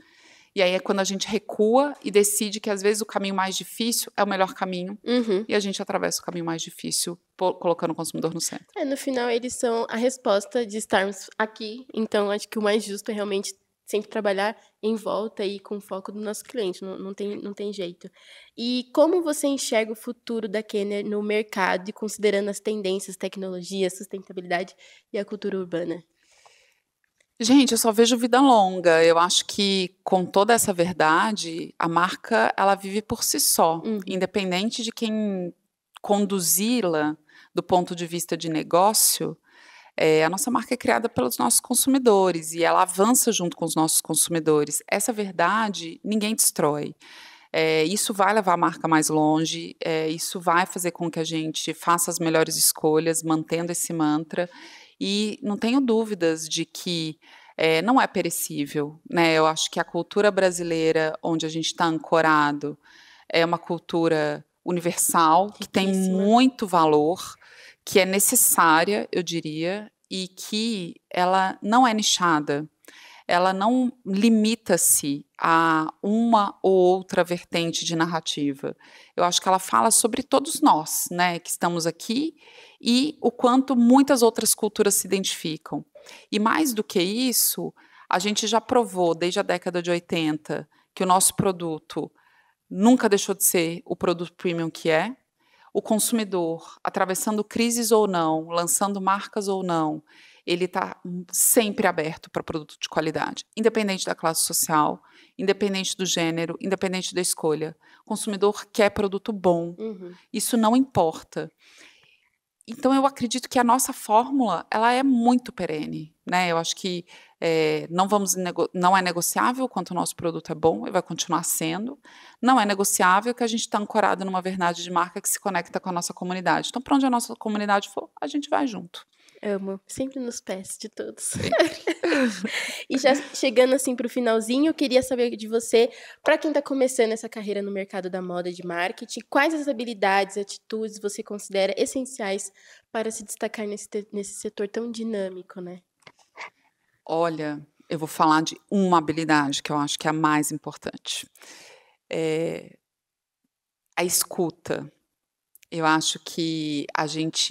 E aí é quando a gente recua e decide que, às vezes, o caminho mais difícil é o melhor caminho. E a gente atravessa o caminho mais difícil colocando o consumidor no centro. No final, eles são a resposta de estarmos aqui. Então, acho que o mais justo é realmente sempre trabalhar em volta e com foco no nosso cliente. Não tem jeito. E como você enxerga o futuro da Kenner no mercado e considerando as tendências, tecnologia, sustentabilidade e a cultura urbana? Gente, eu só vejo vida longa. Eu acho que, com toda essa verdade, a marca, ela vive por si só. Independente de quem conduzi-la do ponto de vista de negócio, a nossa marca é criada pelos nossos consumidores e ela avança junto com os nossos consumidores. Essa verdade, ninguém destrói. Isso vai levar a marca mais longe, isso vai fazer com que a gente faça as melhores escolhas, mantendo esse mantra. E não tenho dúvidas de que não é perecível, né? Eu acho que a cultura brasileira, onde a gente está ancorado, é uma cultura universal, que tem muito valor, que é necessária, eu diria, e que ela não é nichada. Ela não limita-se a uma ou outra vertente de narrativa. Eu acho que ela fala sobre todos nós, né, que estamos aqui e o quanto muitas outras culturas se identificam. E mais do que isso, a gente já provou desde a década de 80 que o nosso produto nunca deixou de ser o produto premium que é. O consumidor, atravessando crises ou não, lançando marcas ou não, ele está sempre aberto para produto de qualidade, independente da classe social, independente do gênero, independente da escolha. O consumidor quer produto bom. Isso não importa. Então, eu acredito que a nossa fórmula, ela é muito perene, né? Eu acho que não é negociável o quanto o nosso produto é bom e vai continuar sendo. Não é negociável que a gente está ancorado numa verdade de marca que se conecta com a nossa comunidade. Então, para onde a nossa comunidade for, a gente vai junto. Amo, sempre nos pés de todos. Sempre. E já chegando assim para o finalzinho, eu queria saber de você, para quem está começando essa carreira no mercado da moda e de marketing, quais as habilidades e atitudes você considera essenciais para se destacar nesse setor tão dinâmico, né? Olha, eu vou falar de uma habilidade que eu acho que é a mais importante. A escuta. Eu acho que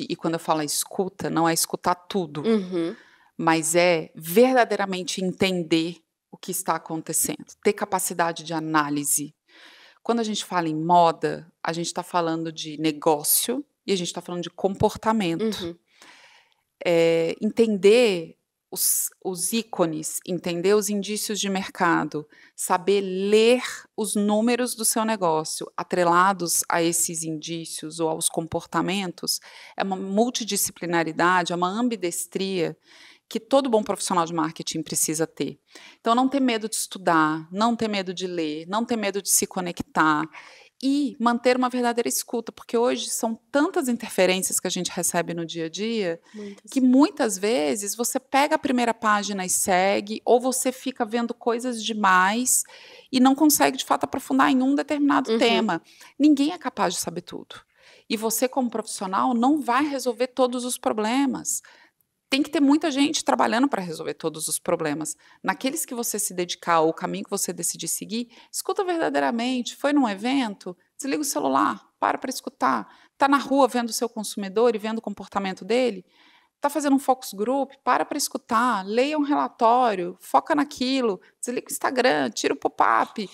e quando eu falo a escuta, não é escutar tudo, Uhum. mas é verdadeiramente entender o que está acontecendo, ter capacidade de análise. Quando a gente fala em moda, a gente está falando de negócio e a gente está falando de comportamento. Uhum. Entender os ícones, entender os indícios de mercado, saber ler os números do seu negócio atrelados a esses indícios ou aos comportamentos, é uma multidisciplinaridade, é uma ambidestria que todo bom profissional de marketing precisa ter. Então, não ter medo de estudar, não ter medo de ler, não ter medo de se conectar e manter uma verdadeira escuta, porque hoje são tantas interferências que a gente recebe no dia a dia, que muitas vezes você pega a primeira página e segue, ou você fica vendo coisas demais e não consegue, de fato, aprofundar em um determinado tema. Ninguém é capaz de saber tudo. E você, como profissional, não vai resolver todos os problemas. Tem que ter muita gente trabalhando para resolver todos os problemas. Naqueles que você se dedicar, ou o caminho que você decidir seguir, escuta verdadeiramente. Foi num evento? Desliga o celular, para escutar. Está na rua vendo o seu consumidor e vendo o comportamento dele? Está fazendo um focus group? Para escutar. Leia um relatório, foca naquilo. Desliga o Instagram, tira o pop-up.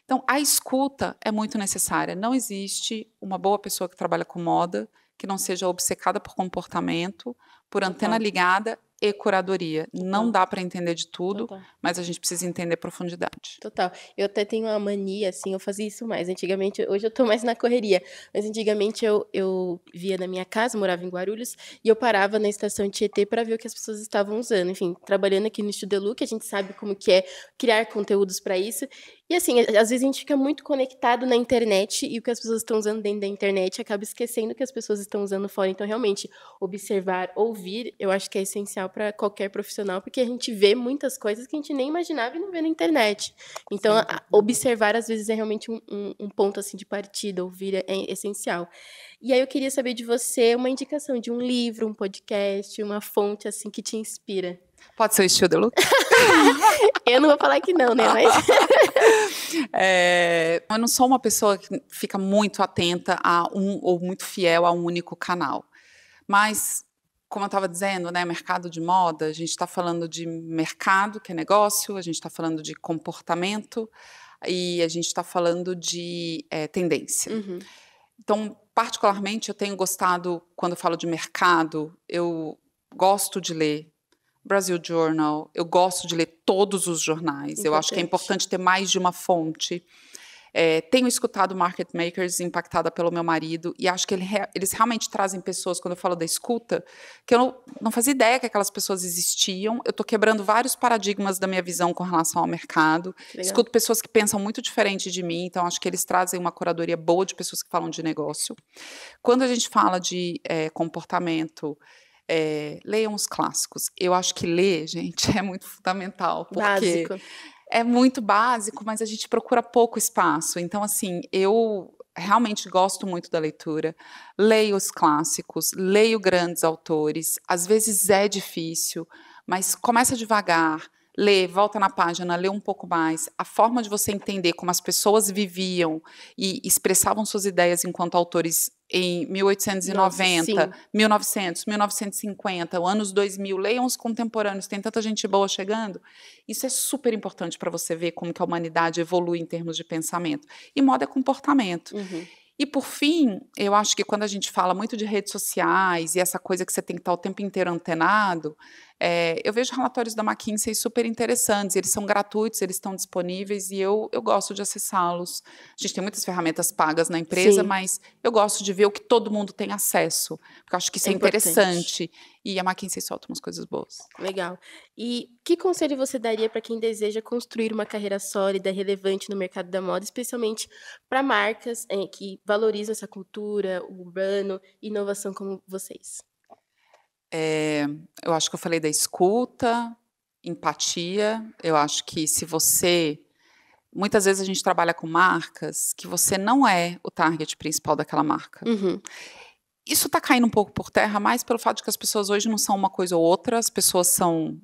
Então, a escuta é muito necessária. Não existe uma boa pessoa que trabalha com moda que não seja obcecada por comportamento, por antena ligada e curadoria. Não dá para entender de tudo, mas a gente precisa entender profundidade. Total. Eu até tenho uma mania, assim, eu fazia isso mais. Antigamente, hoje eu tô mais na correria, mas antigamente eu via na minha casa, morava em Guarulhos, e eu parava na estação de Tietê para ver o que as pessoas estavam usando. Enfim, trabalhando aqui no Estúdio Look, a gente sabe como que é criar conteúdos para isso. E assim, às vezes a gente fica muito conectado na internet e o que as pessoas estão usando dentro da internet acaba esquecendo o que as pessoas estão usando fora. Então, realmente, observar, ouvir, eu acho que é essencial para qualquer profissional, porque a gente vê muitas coisas que a gente nem imaginava e não vê na internet. Então, observar, às vezes, é realmente um ponto assim, de partida, ouvir é essencial. E aí eu queria saber de você uma indicação de um livro, um podcast, uma fonte assim que te inspira. Pode ser o Estúdio Look? Eu não vou falar que não, né? Mas... eu não sou uma pessoa que fica muito atenta ou muito fiel a um único canal. Mas, como eu estava dizendo, né, mercado de moda, a gente está falando de mercado, que é negócio, a gente está falando de comportamento e a gente está falando de tendência. Então, particularmente, eu tenho gostado, quando eu falo de mercado, eu gosto de ler Brasil Journal, eu gosto de ler todos os jornais, eu acho que é importante ter mais de uma fonte. Tenho escutado Market Makers, impactada pelo meu marido, e acho que eles realmente trazem pessoas, quando eu falo da escuta, que eu não fazia ideia que aquelas pessoas existiam. Eu estou quebrando vários paradigmas da minha visão com relação ao mercado. Escuto pessoas que pensam muito diferente de mim, então acho que eles trazem uma curadoria boa de pessoas que falam de negócio. Quando a gente fala de comportamento, leiam os clássicos. Eu acho que ler, gente, é muito fundamental, porque básico. É muito básico, mas a gente procura pouco espaço. Então, assim, eu realmente gosto muito da leitura, leio os clássicos, leio grandes autores, às vezes é difícil, mas começa devagar, lê, volta na página, lê um pouco mais. A forma de você entender como as pessoas viviam e expressavam suas ideias enquanto autores em 1890, 1900, 1950, anos 2000, leiam os contemporâneos, tem tanta gente boa chegando. Isso é super importante para você ver como que a humanidade evolui em termos de pensamento. E moda é comportamento. E, por fim, eu acho que quando a gente fala muito de redes sociais e essa coisa que você tem que estar o tempo inteiro antenado, Eu vejo relatórios da McKinsey super interessantes, eles são gratuitos, eles estão disponíveis e eu gosto de acessá-los. A gente tem muitas ferramentas pagas na empresa, Sim. mas eu gosto de ver o que todo mundo tem acesso, porque eu acho que isso é interessante. E a McKinsey solta umas coisas boas. Legal. E que conselho você daria para quem deseja construir uma carreira sólida, relevante no mercado da moda, especialmente para marcas que valorizam essa cultura, o urbano, inovação como vocês? Eu acho que eu falei da escuta, empatia. Eu acho que se você... Muitas vezes a gente trabalha com marcas que você não é o target principal daquela marca. Uhum. Isso está caindo um pouco por terra, mais pelo fato de que as pessoas hoje não são uma coisa ou outra, as pessoas são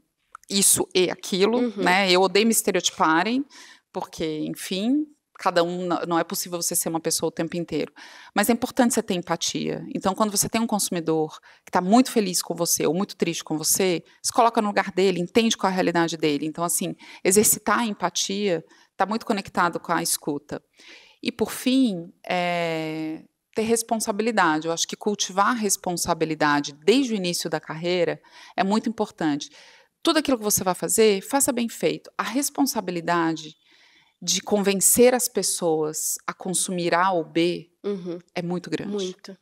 isso e aquilo, Uhum. né? Eu odeio me estereotiparem, porque, enfim, cada um, não é possível você ser uma pessoa o tempo inteiro. Mas é importante você ter empatia. Então, quando você tem um consumidor que está muito feliz com você ou muito triste com você, se coloca no lugar dele, entende qual é a realidade dele. Então, assim, exercitar a empatia está muito conectado com a escuta. E, por fim, ter responsabilidade. Eu acho que cultivar a responsabilidade desde o início da carreira é muito importante. Tudo aquilo que você vai fazer, faça bem feito. A responsabilidade de convencer as pessoas a consumir A ou B é muito grande. Muito.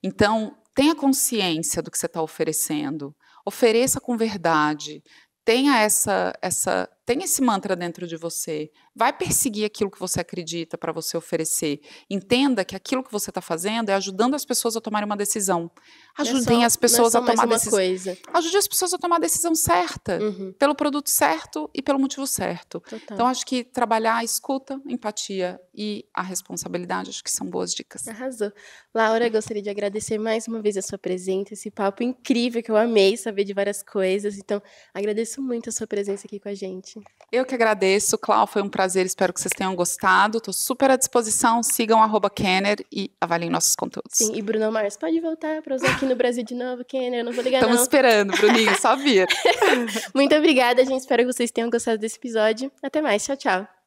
Então, tenha consciência do que você está oferecendo. Ofereça com verdade. Tenha esse mantra dentro de você. Vai perseguir aquilo que você acredita para você oferecer. Entenda que aquilo que você está fazendo é ajudando as pessoas a tomarem uma decisão. Ajudem as pessoas a tomar decisão. Ajude as pessoas a tomar a decisão certa, pelo produto certo e pelo motivo certo. Total. Então, acho que trabalhar a escuta, empatia e a responsabilidade, acho que são boas dicas. Arrasou. Laura, gostaria de agradecer mais uma vez a sua presença, esse papo incrível que eu amei saber de várias coisas. Então, agradeço muito a sua presença aqui com a gente. Eu que agradeço, Clau, foi um prazer, espero que vocês tenham gostado. Estou super à disposição, sigam @Kenner e avaliem nossos conteúdos. Sim, e Bruno Mars, pode voltar para usar aqui no Brasil de novo, Kenner, eu não vou ligar Estamos esperando, Bruninho, só vir. Muito obrigada, gente, espero que vocês tenham gostado desse episódio. Até mais, tchau, tchau.